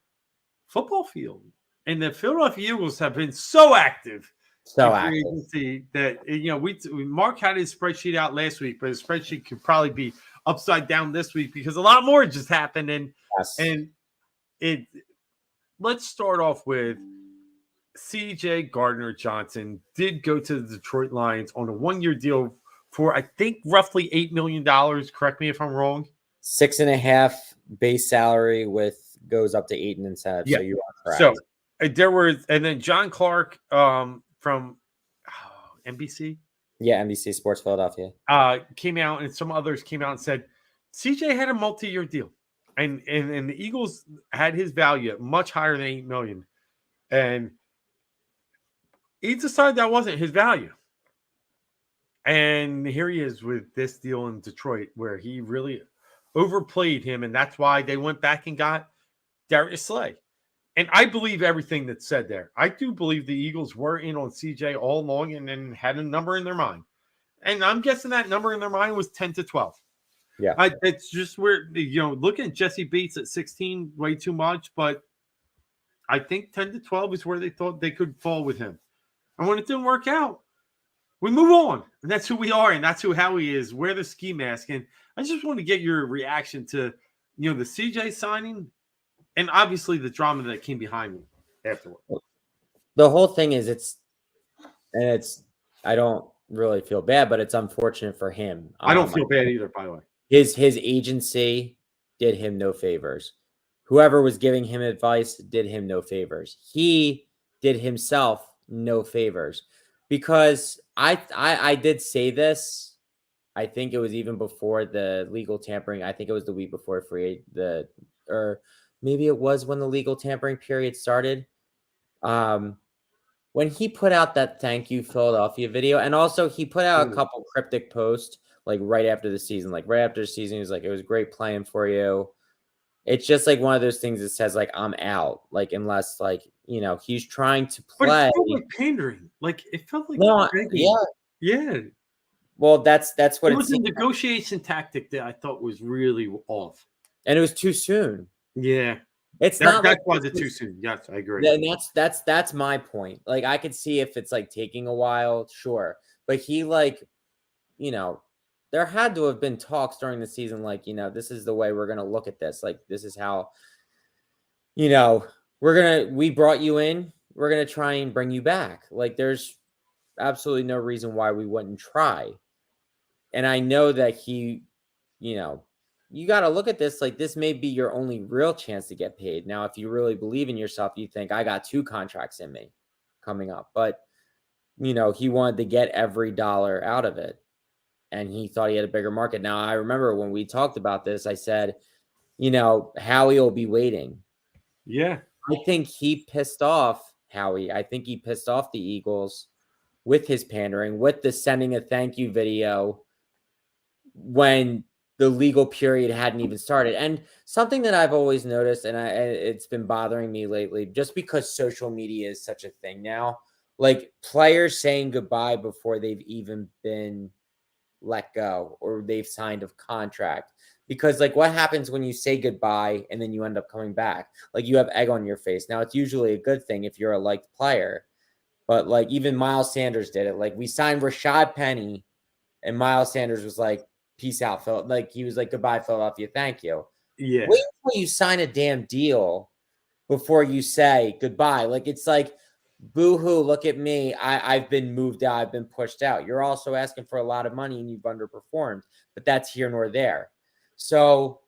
Speaker 1: football field. And the Philadelphia Eagles have been so active. Agency that Mark had his spreadsheet out last week, but his spreadsheet could probably be upside down this week because a lot more just happened. And let's start off with CJ Gardner-Johnson did go to the Detroit Lions on a 1-year deal for, I think, roughly $8 million. Correct me if I'm wrong.
Speaker 2: 6.5 base salary goes up to 8 in incentive.
Speaker 1: Yeah.
Speaker 2: So you are correct.
Speaker 1: So there was, and then John Clark from NBC.
Speaker 2: Yeah, NBC Sports Philadelphia.
Speaker 1: Came out, and some others came out and said CJ had a multi-year deal, and the Eagles had his value at much higher than $8 million, and he decided that wasn't his value. And here he is with this deal in Detroit, where he really overplayed him, and that's why they went back and got Darius Slay. And I believe everything that's said there. I do believe the Eagles were in on CJ all along and then had a number in their mind. And I'm guessing that number in their mind was 10 to 12.
Speaker 2: Yeah.
Speaker 1: It's just where, looking at Jesse Bates at 16, way too much. But I think 10 to 12 is where they thought they could fall with him. And when it didn't work out, we move on. And that's who we are, and that's who Howie is. Wear the ski mask. And I just want to get your reaction to, the CJ signing and obviously the drama that came behind me afterward.
Speaker 2: The whole thing is I don't really feel bad, but it's unfortunate for him.
Speaker 1: I don't feel bad either, by the way.
Speaker 2: His agency did him no favors. Whoever was giving him advice did him no favors. He did himself no favors, because I did say this. I think it was even before the legal tampering. I think it was the week before or maybe it was when the legal tampering period started. When he put out that "Thank You Philadelphia" video, and also he put out a couple cryptic posts like right after the season. Like right after the season, he was like, "It was great playing for you." It's just like one of those things that says like, "I'm out." Like unless like he's trying to play.
Speaker 1: But it felt like pandering. Like it felt like yeah.
Speaker 2: Well, that's what
Speaker 1: it was a negotiation tactic that I thought was really off,
Speaker 2: and it was too soon.
Speaker 1: Yeah.
Speaker 2: It's not
Speaker 1: that was it too soon. Yes, I agree.
Speaker 2: And that's my point. Like I could see if it's like taking a while, sure. But he there had to have been talks during the season, like, this is the way we're gonna look at this. Like this is how, we brought you in, we're gonna try and bring you back. Like there's absolutely no reason why we wouldn't try. And I know that he, you got to look at this like this may be your only real chance to get paid. Now, if you really believe in yourself, you think I got 2 contracts in me coming up. But, he wanted to get every dollar out of it. And he thought he had a bigger market. Now, I remember when we talked about this, I said, Howie will be waiting.
Speaker 1: Yeah.
Speaker 2: I think he pissed off Howie. I think he pissed off the Eagles with his pandering, with the sending a thank you video when the legal period hadn't even started. And something that I've always noticed, and it's been bothering me lately, just because social media is such a thing now, like players saying goodbye before they've even been let go or they've signed a contract. Because like what happens when you say goodbye and then you end up coming back? Like you have egg on your face. Now it's usually a good thing if you're a liked player. But like even Miles Sanders did it. Like we signed Rashad Penny and Miles Sanders was like, peace out, Phil. Like he was like, goodbye, Philadelphia. Thank you.
Speaker 1: Yeah.
Speaker 2: Wait until you sign a damn deal before you say goodbye. Like it's like, boo-hoo, look at me. I've been moved out. I've been pushed out. You're also asking for a lot of money and you've underperformed, but that's here nor there. So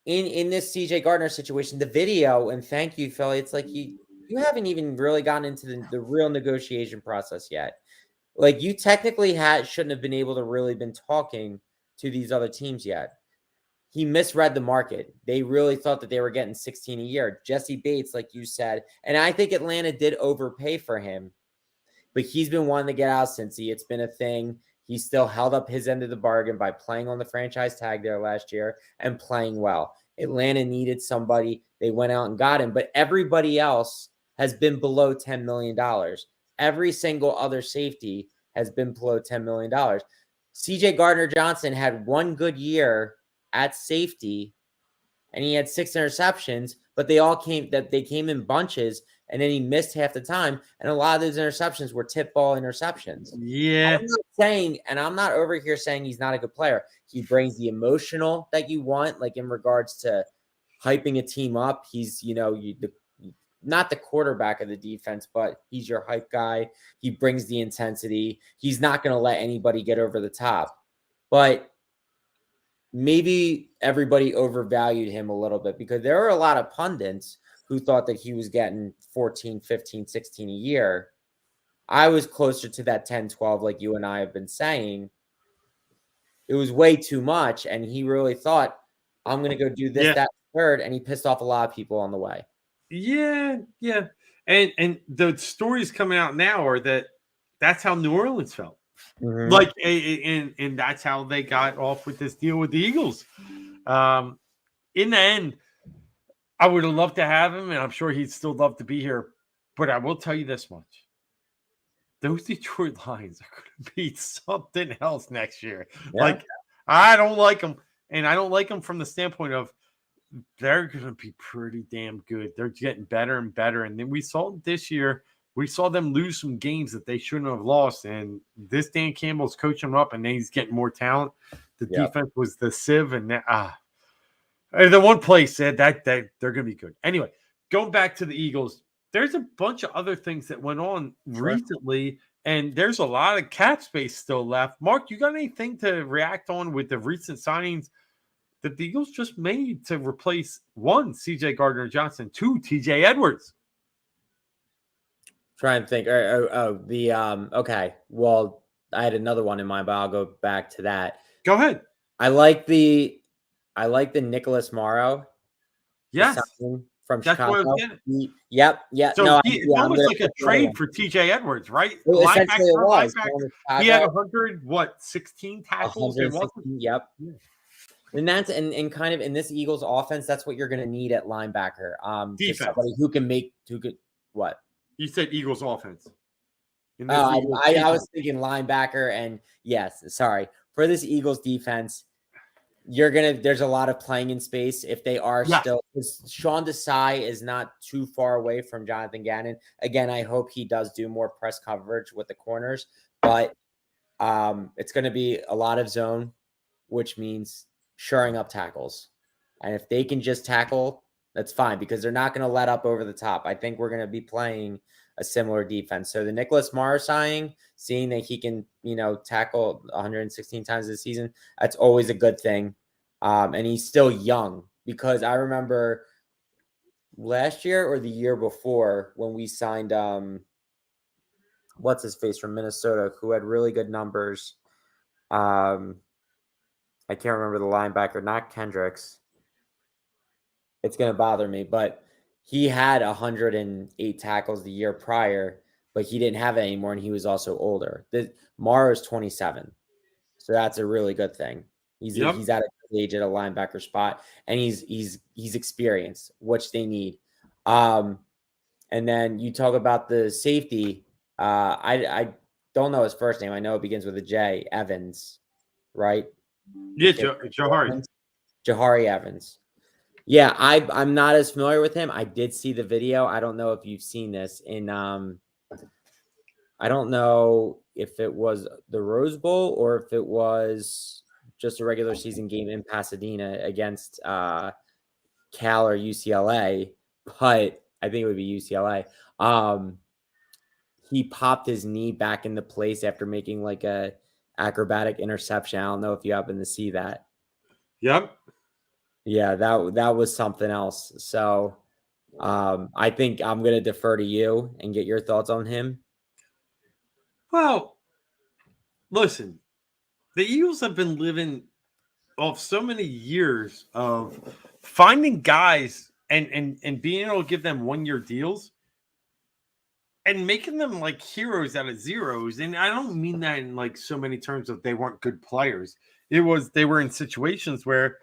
Speaker 2: in this CJ Gardner situation, the video, and thank you, Philly, it's like you haven't even really gotten into the real negotiation process yet. Like you technically shouldn't have been able to really been talking to these other teams yet. He misread the market. They really thought that they were getting 16 a year. Jesse Bates, like you said, and I think Atlanta did overpay for him, but he's been wanting to get out since it's been a thing. He still held up his end of the bargain by playing on the franchise tag there last year and playing well. Atlanta needed somebody. They went out and got him, but everybody else has been below $10 million. Every single other safety has been below $10 million. CJ Gardner-Johnson had one good year at safety, and he had 6 interceptions, but they came in bunches, and then he missed half the time, and a lot of those interceptions were tip ball interceptions.
Speaker 1: Yeah.
Speaker 2: I'm not saying, and I'm not over here saying he's not a good player. He brings the emotional that you want, like in regards to hyping a team up. He's, not the quarterback of the defense, but he's your hype guy. He brings the intensity. He's not going to let anybody get over the top. But maybe everybody overvalued him a little bit because there are a lot of pundits who thought that he was getting 14, 15, 16 a year. I was closer to that 10, 12, like you and I have been saying. It was way too much, and he really thought, I'm going to go do this, that, third, and he pissed off a lot of people on the way.
Speaker 1: Yeah. And the stories coming out now are that's how New Orleans felt. Mm-hmm. Like, and that's how they got off with this deal with the Eagles. In the end, I would have loved to have him, and I'm sure he'd still love to be here. But I will tell you this much. Those Detroit Lions are going to be something else next year. Yeah. Like, I don't like them, and I don't like them from the standpoint of they're going to be pretty damn good. They're getting better and better. And then we saw this year we saw them lose some games that they shouldn't have lost. And this Dan Campbell's coaching them up, and then he's getting more talent. The defense was the sieve, and the one play said that they're going to be good. Anyway, going back to the Eagles, there's a bunch of other things that went on recently, and there's a lot of cap space still left. Mark, you got anything to react on with the recent signings that the Eagles just made to replace one, C.J. Gardner-Johnson, two, T.J. Edwards?
Speaker 2: Trying to think. Okay. Well, I had another one in mind, but I'll go back to that.
Speaker 1: Go ahead.
Speaker 2: I like the Nicholas Morrow.
Speaker 1: Yes.
Speaker 2: From
Speaker 1: That's
Speaker 2: Chicago.
Speaker 1: what I was getting.
Speaker 2: Yep.
Speaker 1: So it's almost like a trade for T.J. Edwards, right?
Speaker 2: Essentially, it was.
Speaker 1: He had 16 tackles?
Speaker 2: 116, yep. Yeah. And that's and kind of in this Eagles offense, that's what you're going to need at linebacker.
Speaker 1: Defense.
Speaker 2: Somebody who could what?
Speaker 1: You said Eagles offense.
Speaker 2: I was thinking linebacker, and yes, sorry for this Eagles defense. There's a lot of playing in space if they are still. Sean Desai is not too far away from Jonathan Gannon. Again, I hope he does do more press coverage with the corners, but it's going to be a lot of zone, which means shoring up tackles. And if they can just tackle, that's fine because they're not going to let up over the top. I think we're going to be playing a similar defense. So the Nicholas Morrow signing, seeing that he can, tackle 116 times this season, that's always a good thing. And he's still young because I remember last year or the year before when we signed, what's his face from Minnesota, who had really good numbers. I can't remember the linebacker, not Kendricks. It's going to bother me, but he had 108 tackles the year prior, but he didn't have it anymore, and he was also older. Morrow's 27, so that's a really good thing. He's at a good age at a linebacker spot, and he's experienced, which they need. And then you talk about the safety. I don't know his first name. I know it begins with a J. Evans, right?
Speaker 1: Yeah, Jahari.
Speaker 2: Jahari Evans. Yeah, I'm not as familiar with him. I did see the video. I don't know if you've seen this in I don't know if it was the Rose Bowl or if it was just a regular season game in Pasadena against Cal or UCLA, but I think it would be UCLA. He popped his knee back into place after making like a acrobatic interception. I don't know if you happen to see that.
Speaker 1: Yep.
Speaker 2: Yeah, that was something else. So I think I'm going to defer to you and get your thoughts on him.
Speaker 1: Well, listen, the Eagles have been living off so many years of finding guys and being able to give them 1-year deals and making them like heroes out of zeros. And I don't mean that in like so many terms of they weren't good players. They were in situations where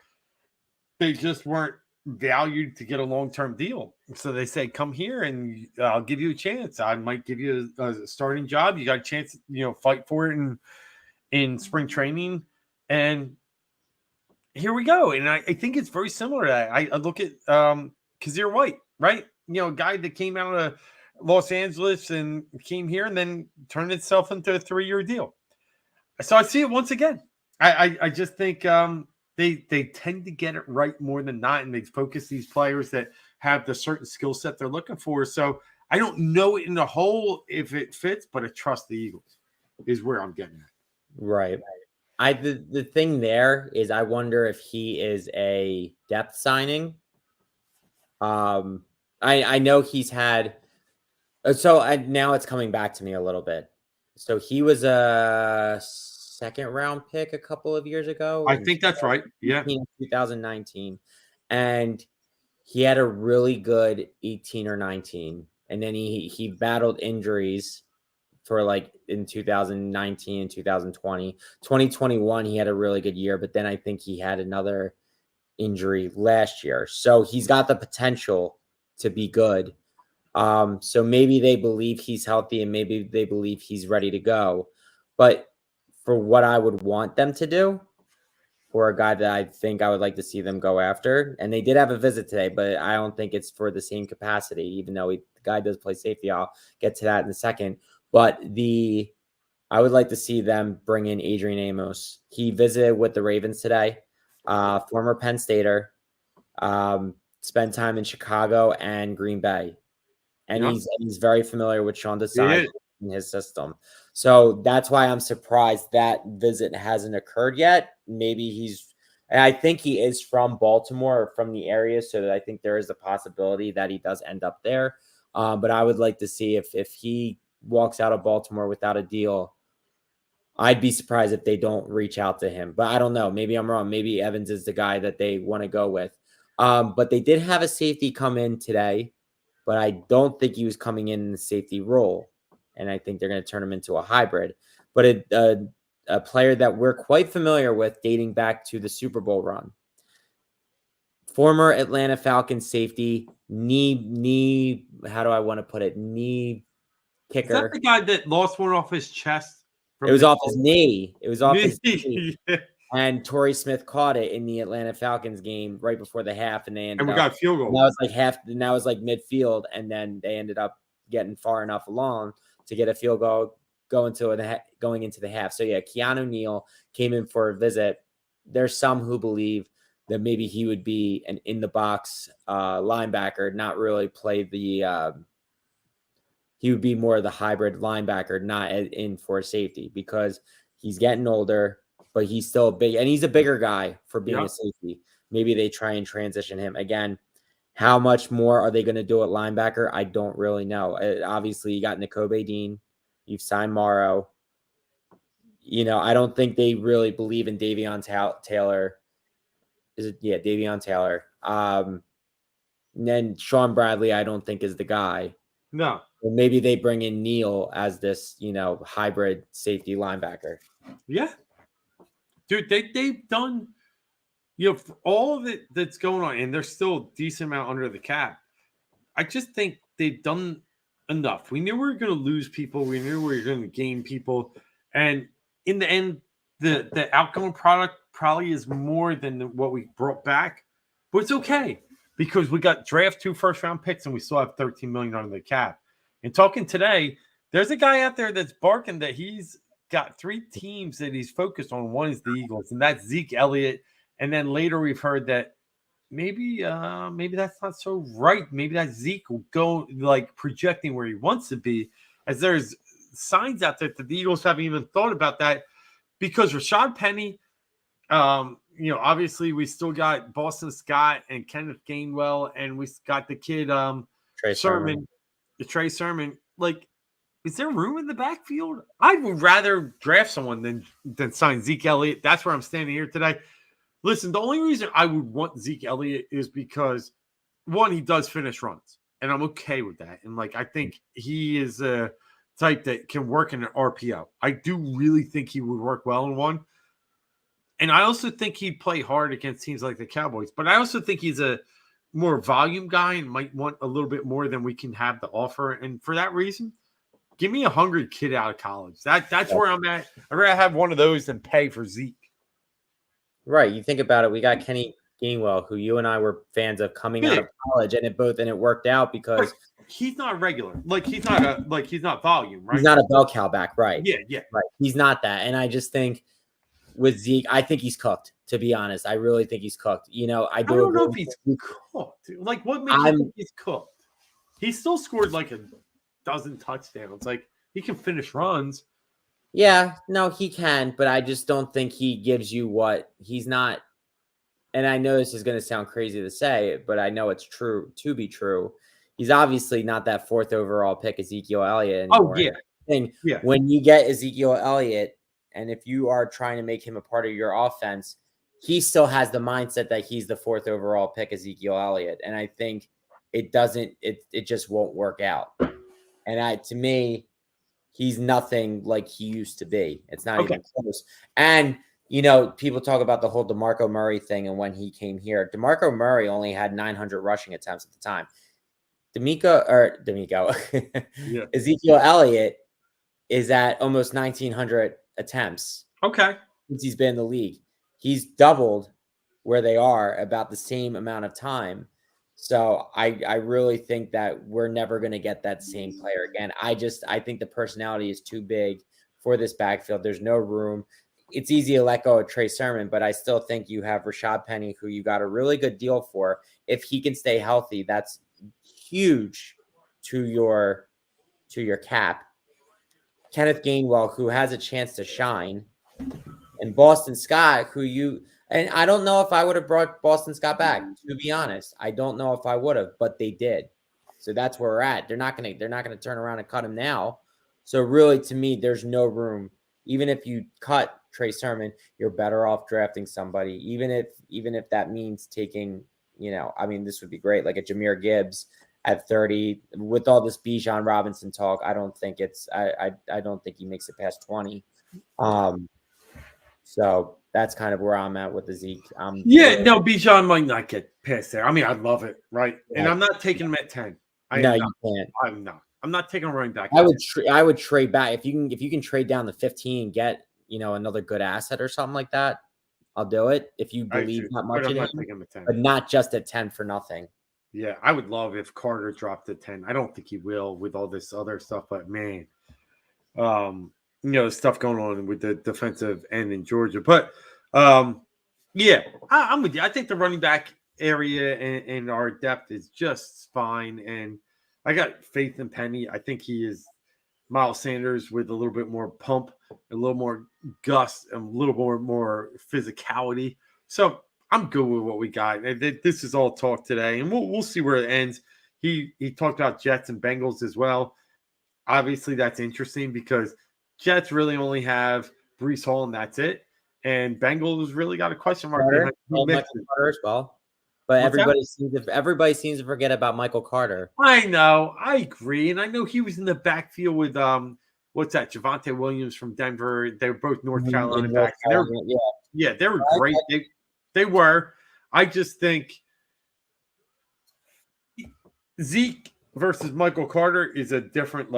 Speaker 1: they just weren't valued to get a long-term deal. So they say, come here and I'll give you a chance. I might give you a starting job. You got a chance, fight for it in spring training. And here we go. And I think it's very similar to that. I look at Kazir White, right? A guy that came out of Los Angeles and came here and then turned itself into a 3-year deal. So I see it once again. I just think they tend to get it right more than not, and they focus these players that have the certain skill set they're looking for. So I don't know in the whole if it fits, but I trust the Eagles is where I'm getting at.
Speaker 2: Right. The thing there is I wonder if he is a depth signing. I know he's had now it's coming back to me a little bit. So he was a second round pick a couple of years ago.
Speaker 1: I think that's right. Yeah.
Speaker 2: 2019. And he had a really good 18 or 19. And then he battled injuries for like in 2019 and 2020. 2021, he had a really good year, but then I think he had another injury last year. So he's got the potential to be good. So maybe they believe he's healthy and maybe they believe he's ready to go. But for what I would want them to do, for a guy that I think I would like to see them go after. And they did have a visit today, but I don't think it's for the same capacity, even though the guy does play safety. I'll get to that in a second. But I would like to see them bring in Adrian Amos. He visited with the Ravens today, former Penn Stater, spent time in Chicago and Green Bay. And he's very familiar with Sean Desai in his system. So that's why I'm surprised that visit hasn't occurred yet. Maybe and I think he is from Baltimore or from the area, so that I think there is a possibility that he does end up there. But I would like to see if he walks out of Baltimore without a deal. I'd be surprised if they don't reach out to him. But I don't know. Maybe I'm wrong. Maybe Evans is the guy that they want to go with. But they did have a safety come in today, but I don't think he was coming in the safety role. And I think they're going to turn him into a hybrid. But a player that we're quite familiar with dating back to the Super Bowl run. Former Atlanta Falcons safety, how do I want to put it? Knee kicker.
Speaker 1: Is that the guy that lost one off his chest?
Speaker 2: It was off his knee. It was off his knee.
Speaker 1: Yeah.
Speaker 2: And Torrey Smith caught it in the Atlanta Falcons game right before the half, and they ended
Speaker 1: we got a field goal.
Speaker 2: That was like half. And that was like midfield, and then they ended up getting far enough along to get a field goal going into the half. So yeah, Keanu Neal came in for a visit. There's some who believe that maybe he would be an in the box linebacker, not really play the. He would be more of the hybrid linebacker, not in for safety, because he's getting older, but he's still big, and he's a bigger guy for being a safety. Maybe they try and transition him again. How much more are they going to do at linebacker? I don't really know. Obviously, you got Nakobe Dean. You've signed Morrow. I don't think they really believe in Davion Taylor. Davion Taylor. And then Sean Bradley, I don't think is the guy.
Speaker 1: No.
Speaker 2: Or maybe they bring in Neal as this, hybrid safety linebacker.
Speaker 1: Yeah. Dude, they've done, for all of it that's going on, and they're still a decent amount under the cap. I just think they've done enough. We knew we were going to lose people. We knew we were going to gain people. And in the end, the outcome product probably is more than what we brought back. But it's okay, because we got draft 2 first-round picks, and we still have $13 million under the cap. And talking today, there's a guy out there that's barking that he's got 3 teams that he's focused on. One is the Eagles, and that's Zeke Elliott. And then later we've heard that maybe that's not so right. Maybe that Zeke will go like projecting where he wants to be, as there's signs out there that the Eagles haven't even thought about that, because Rashad Penny, obviously we still got Boston Scott and Kenneth Gainwell, and we got the kid Trey Sermon. Like, is there room in the backfield? I would rather draft someone than sign Zeke Elliott. That's where I'm standing here today. Listen, the only reason I would want Zeke Elliott is because, one, he does finish runs, and I'm okay with that. And, I think he is a type that can work in an RPO. I do really think he would work well in one. And I also think he'd play hard against teams like the Cowboys. But I also think he's a more volume guy and might want a little bit more than we can have to offer. And for that reason, give me a hungry kid out of college. That's where I'm at. I'd rather have one of those than pay for Zeke.
Speaker 2: Right. You think about it. We got Kenny Gainwell, who you and I were fans of coming out of college, and it worked out because
Speaker 1: he's not regular. He's not volume, right?
Speaker 2: He's not a bell cow back, right?
Speaker 1: Yeah.
Speaker 2: Right. He's not that. And I just think with Zeke, I think he's cooked, to be honest. I really think he's cooked. I
Speaker 1: don't know if he's cooked. What makes you think he's cooked? He still scored a dozen touchdowns. He can finish runs.
Speaker 2: Yeah, no, he can, but I just don't think he gives you what he's not. And I know this is going to sound crazy to say, but I know it's true to be true. He's obviously not that 4th overall pick Ezekiel Elliott anymore.
Speaker 1: Oh, yeah.
Speaker 2: When you get Ezekiel Elliott, and if you are trying to make him a part of your offense, he still has the mindset that he's the 4th overall pick Ezekiel Elliott. And I think it just won't work out. And to me, he's nothing like he used to be. It's not even close. And, people talk about the whole DeMarco Murray thing and when he came here. DeMarco Murray only had 900 rushing attempts at the time. Ezekiel Elliott is at almost 1,900 attempts.
Speaker 1: Okay.
Speaker 2: Since he's been in the league. he's doubled where they are about the same amount of time. So I really think that we're never going to get that same player again. I think the personality is too big for this backfield. There's no room. It's easy to let go of Trey Sermon, but I still think you have Rashad Penny, who you got a really good deal for. If he can stay healthy, that's huge to your cap. Kenneth Gainwell, who has a chance to shine, and Boston Scott, and I don't know if I would have brought Boston Scott back, to be honest. I don't know if I would have, but they did. So that's where we're at. They're not gonna turn around and cut him now. So really, to me, there's no room. Even if you cut Trey Sermon, you're better off drafting somebody. Even if that means taking, this would be great, like a Jahmyr Gibbs at 30. With all this Bijan Robinson talk, I don't think I don't think he makes it past 20. So that's kind of where I'm at with the Zeke.
Speaker 1: Bijan might not get past there. I mean, I'd love it, right? Yeah. And I'm not taking him at 10.
Speaker 2: You can't.
Speaker 1: I'm not. I'm not taking a running back.
Speaker 2: I would trade back if you can trade down to 15 and get another good asset or something like that. I'll do it if you believe that much in him, but not just at 10 for nothing.
Speaker 1: Yeah, I would love if Carter dropped to 10. I don't think he will with all this other stuff, but man, stuff going on with the defensive end in Georgia. But I'm with you. I think the running back area and our depth is just fine, and I got faith in Penny. I think he is Miles Sanders with a little bit more pump, a little more gust, and a little more physicality. So I'm good with what we got. This is all talk today, and we'll see where it ends. He talked about Jets and Bengals as well. Obviously, that's interesting because Jets really only have Breece Hall, and that's it. And Bengals really got a question mark behind
Speaker 2: Michael Carter as well. But everybody seems to forget about Michael Carter.
Speaker 1: I know. I agree. And I know he was in the backfield with what's that? Javonte Williams from Denver. They were both North Carolina backs. They were great. They were. I just think Zeke versus Michael Carter is a different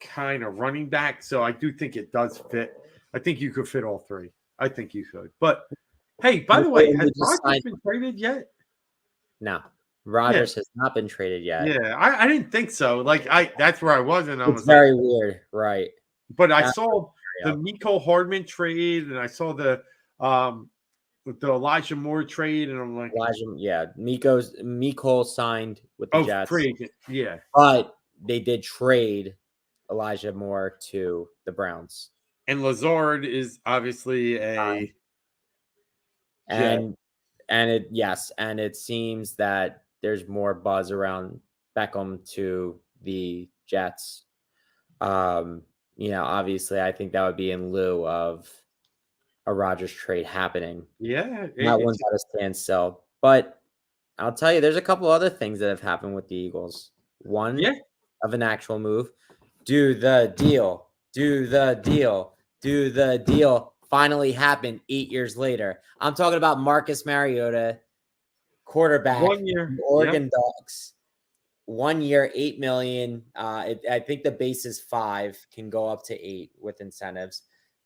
Speaker 1: kind of running back. So I do think it does fit. I think you could fit all three. I think you could. But hey, by the way, has Rodgers been traded yet?
Speaker 2: No, Rodgers has not been traded yet.
Speaker 1: Yeah, I didn't think so. That's where I was, and I was
Speaker 2: very weird, right?
Speaker 1: But I saw the Mecole Hardman trade, and I saw the Elijah Moore trade, and I'm like,
Speaker 2: Mecole signed with the Jets.
Speaker 1: Free agent, yeah,
Speaker 2: but they did trade Elijah Moore to the Browns.
Speaker 1: And Lazard is obviously
Speaker 2: and it seems that there's more buzz around Beckham to the Jets. Obviously, I think that would be in lieu of a Rodgers trade happening.
Speaker 1: Yeah,
Speaker 2: that one's at a standstill. But I'll tell you, there's a couple other things that have happened with the Eagles. One of an actual move. Do the deal. Finally happened 8 years later. I'm talking about Marcus Mariota, quarterback,
Speaker 1: 1 year,
Speaker 2: Oregon Ducks. 1 year, $8 million. I think the base is 5, can go up to 8 with incentives.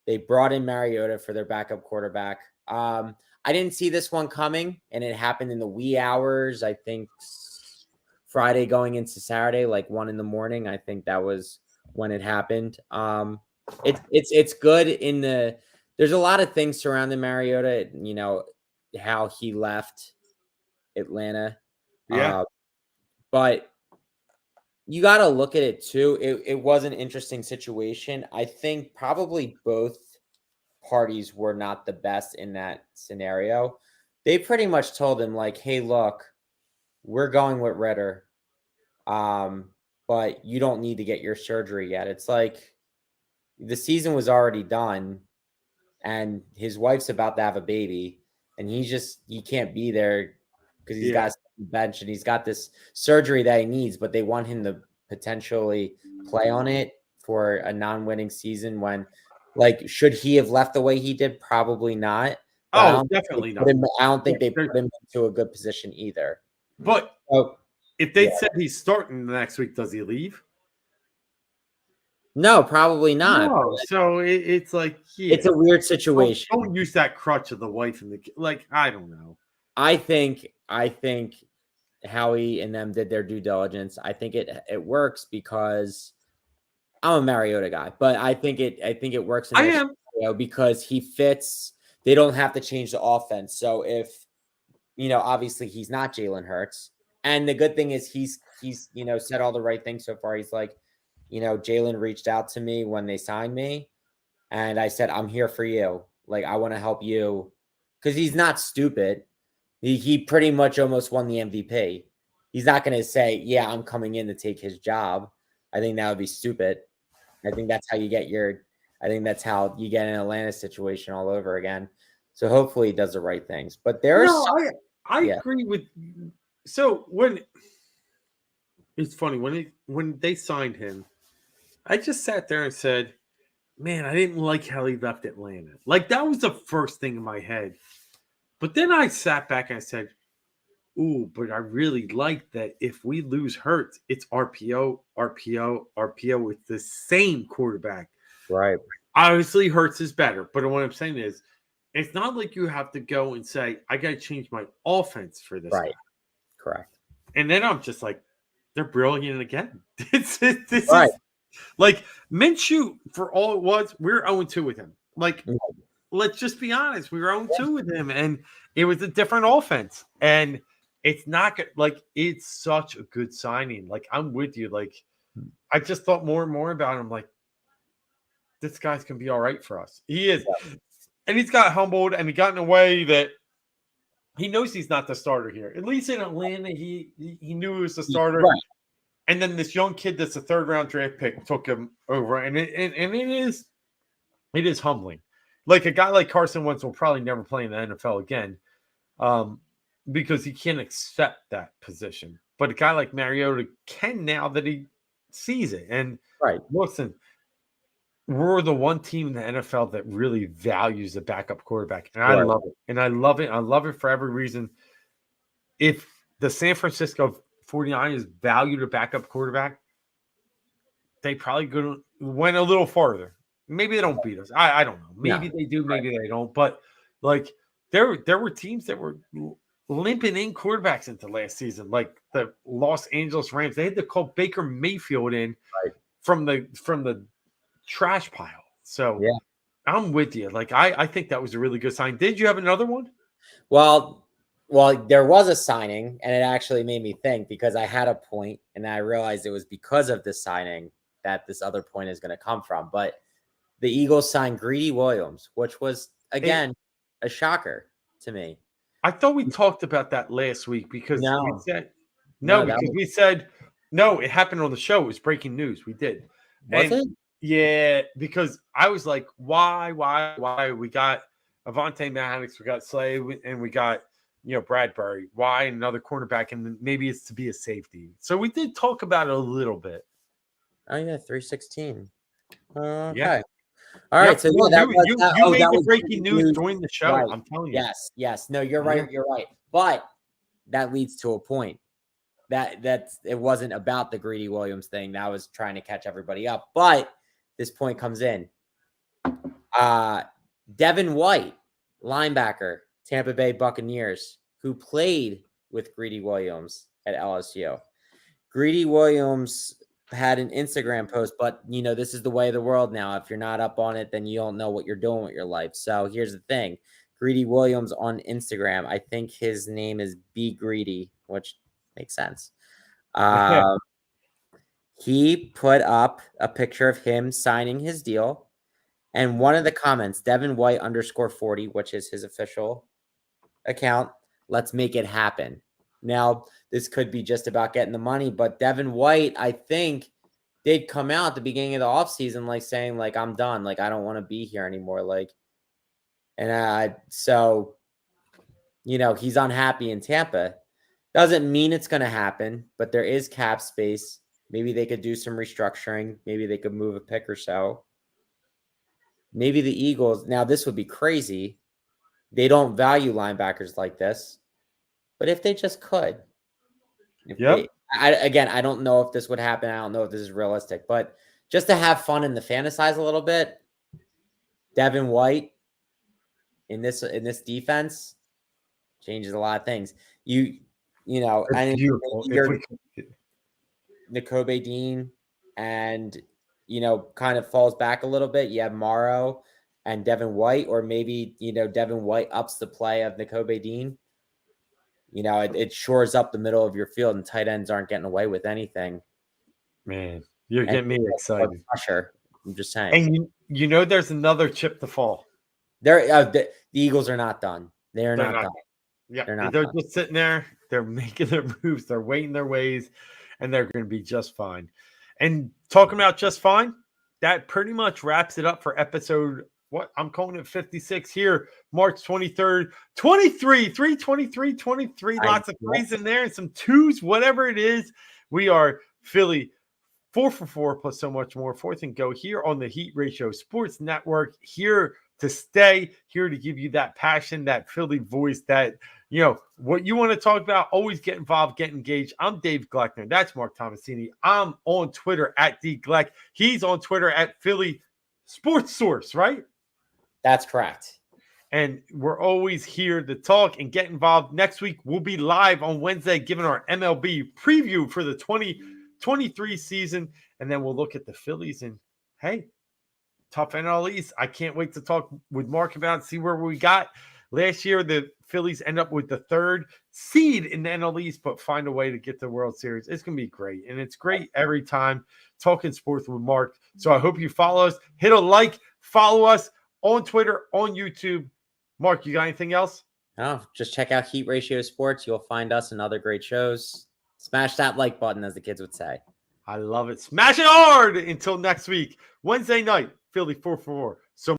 Speaker 2: They brought in Mariota for their backup quarterback. I didn't see this one coming, and it happened in the wee hours. I think Friday going into Saturday, 1 a.m. I think that was when it happened. It's good there's a lot of things surrounding Mariota, how he left Atlanta.
Speaker 1: Yeah.
Speaker 2: But you got to look at it too. It was an interesting situation. I think probably both parties were not the best in that scenario. They pretty much told him hey, look, we're going with Ritter. But you don't need to get your surgery yet. It's the season was already done and his wife's about to have a baby and he can't be there because he's got a bench and he's got this surgery that he needs, but they want him to potentially play on it for a non-winning season when should he have left the way he did? Probably not.
Speaker 1: Definitely not.
Speaker 2: I don't think they put him into a good position either.
Speaker 1: But if they said he's starting the next week, does he leave?
Speaker 2: No, probably not.
Speaker 1: No, so it's like,
Speaker 2: It's
Speaker 1: yeah,
Speaker 2: a weird
Speaker 1: don't
Speaker 2: situation.
Speaker 1: use that crutch of the wife and the kid. Like, I don't know.
Speaker 2: I think Howie and them did their due diligence. I think it works because I'm a Mariota guy, but I think it works in
Speaker 1: I
Speaker 2: their
Speaker 1: am.
Speaker 2: scenario because he fits. They don't have to change the offense. So if obviously he's not Jalen Hurts, and the good thing is he's said all the right things so far. He's like, Jalen reached out to me when they signed me, and I said I'm here for you. Like I want to help you because he's not stupid. He pretty much almost won the MVP. He's not going to say, "Yeah, I'm coming in to take his job." I think that would be stupid. I think that's how you get your. I think that's how you get an Atlanta situation all over again. So hopefully he does the right things. But there are
Speaker 1: No,
Speaker 2: some,
Speaker 1: I
Speaker 2: yeah,
Speaker 1: agree with. So when it's funny when they signed him, I just sat there and said, "Man, I didn't like how he left Atlanta." Like that was the first thing in my head. But then I sat back and I said, "Ooh, but I really like that if we lose Hurts, it's RPO, RPO, RPO with the same quarterback."
Speaker 2: right,
Speaker 1: Obviously, Hurts is better, but what I'm saying is, it's not like you have to go and say, "I got to change my offense for this guy."
Speaker 2: right, correct,
Speaker 1: And then I'm just like, "They're brilliant again." This
Speaker 2: right,
Speaker 1: is like Minshew for all it was. We're 0-2 with him. Like,
Speaker 2: mhm,
Speaker 1: let's just be honest, we were 0-2 with him, and it was a different offense. And it's not good. Like, it's such a good signing. Like, I'm with you. Like, I just thought more and more about him. Like, this guy's gonna be all right for us. He is, and he's got humbled, and he got in a way that he knows he's not the starter here. At least in Atlanta, he knew he was the starter.
Speaker 2: right,
Speaker 1: And then this young kid that's a third round draft pick took him over, and it is humbling. Like a guy like Carson Wentz will probably never play in the NFL again, um, because he can't accept that position. But a guy like Mariota can now that he sees it. And
Speaker 2: right,
Speaker 1: listen, we're the one team in the NFL that really values the backup quarterback, and I
Speaker 2: right,
Speaker 1: love it. And I love it. I love it for every reason. If the San Francisco 49ers valued a backup quarterback, they probably could went a little farther. Maybe they don't beat us. I don't know.
Speaker 2: no,
Speaker 1: Maybe they do.
Speaker 2: right,
Speaker 1: Maybe they don't. But like there were teams that were limping in quarterbacks into last season, like the Los Angeles Rams. They had to call Baker Mayfield in
Speaker 2: right,
Speaker 1: from the trash pile. So
Speaker 2: yeah.
Speaker 1: I'm with you. Like I think that was a really good sign. Did you have another one?
Speaker 2: Well, there was a signing, and it actually made me think because I had a point, and I realized it was because of this signing that this other point is going to come from. But the Eagles signed Greedy Williams, which was
Speaker 1: And
Speaker 2: again a shocker to me.
Speaker 1: I thought we talked about that last week because we
Speaker 2: No,
Speaker 1: said no,
Speaker 2: no, that
Speaker 1: because
Speaker 2: was
Speaker 1: we said no, it happened on the show. It was breaking news. We did.
Speaker 2: was
Speaker 1: And
Speaker 2: it?
Speaker 1: yeah, because I was like, why? We got Avante Maddox, we got Slay, and we got Bradbury. Why another cornerback? And maybe it's to be a safety. So we did talk about it a little bit.
Speaker 2: Oh yeah, 316.
Speaker 1: Yeah.
Speaker 2: Okay. All right.
Speaker 1: Yep.
Speaker 2: So
Speaker 1: No,
Speaker 2: yeah, that
Speaker 1: you
Speaker 2: was
Speaker 1: you
Speaker 2: that.
Speaker 1: you
Speaker 2: Oh,
Speaker 1: made
Speaker 2: that
Speaker 1: the
Speaker 2: was
Speaker 1: breaking
Speaker 2: breaking
Speaker 1: news
Speaker 2: news.
Speaker 1: during the show.
Speaker 2: Right.
Speaker 1: I'm telling you.
Speaker 2: Yes. Yes. No, you're
Speaker 1: Yeah.
Speaker 2: right. You're right. But that leads to a point. That's it wasn't about the Greedy Williams thing. That was trying to catch everybody up. But this point comes in. Uh Devin White, linebacker, Tampa Bay Buccaneers, who played with Greedy Williams at LSU. Greedy Williams had an Instagram post, but this is the way of the world now. If you're not up on it, then you don't know what you're doing with your life. So here's the thing. Greedy Williams on Instagram, I think his name is Be Greedy, which makes sense. Um, he put up a picture of him signing his deal. And one of the comments, Devin White _40, which is his official account, let's make it happen. Now, this could be just about getting the money, but Devin White, I think, did come out at the beginning of the offseason, like saying, like, I'm done. Like, I don't want to be here anymore. Like, and so, he's unhappy in Tampa. Doesn't mean it's going to happen, but there is cap space. Maybe they could do some restructuring. Maybe they could move a pick or so. Maybe the Eagles, now this would be crazy. They don't value linebackers like this, but if they just could, if
Speaker 1: Yep.
Speaker 2: they, I don't know if this would happen. I don't know if this is realistic, but just to have fun and to fantasize a little bit, Devin White in this defense changes a lot of things. You know,
Speaker 1: It's
Speaker 2: and
Speaker 1: beautiful.
Speaker 2: you're Nakobe Dean and kind of falls back a little bit. You have Morrow and Devin White, or maybe Devin White ups the play of Nakobe Dean. It shores up the middle of your field, and tight ends aren't getting away with anything.
Speaker 1: Man, you're
Speaker 2: And
Speaker 1: getting me excited.
Speaker 2: Pressure. I'm just saying.
Speaker 1: And there's another chip to fall.
Speaker 2: The Eagles are not done. They're not done.
Speaker 1: Yeah,
Speaker 2: they're
Speaker 1: done. Just sitting there. They're making their moves. They're waiting their ways, and they're going to be just fine. And talking about just fine, that pretty much wraps it up for episode. What I'm calling it 56 here, March 23rd, 23, 323, 23. Lots of threes in there and some twos, whatever it is. We are Philly 4 for 4 plus so much more. Fourth and go here on the Heat Ratio Sports Network. Here to stay, here to give you that passion, that Philly voice, that what you want to talk about. Always get involved, get engaged. I'm Dave Gleckner. That's Mark Tomasini. I'm on Twitter at DGleck. He's on Twitter at Philly Sports Source, right?
Speaker 2: That's correct.
Speaker 1: And we're always here to talk and get involved. Next week, we'll be live on Wednesday giving our MLB preview for the 2023 season. And then we'll look at the Phillies and, hey, tough NL East. I can't wait to talk with Mark about it, see where we got. Last year, the Phillies end up with the 3rd seed in the NL East, but find a way to get the World Series. It's going to be great. And it's great every time talking sports with Mark. So I hope you follow us. Hit a like, follow us on Twitter, on YouTube. Mark, you got anything else?
Speaker 2: No, just check out Heat Ratio Sports. You'll find us and other great shows. Smash that like button, as the kids would say.
Speaker 1: I love it. Smash it hard. Until next week, Wednesday night, Philly 4-4. So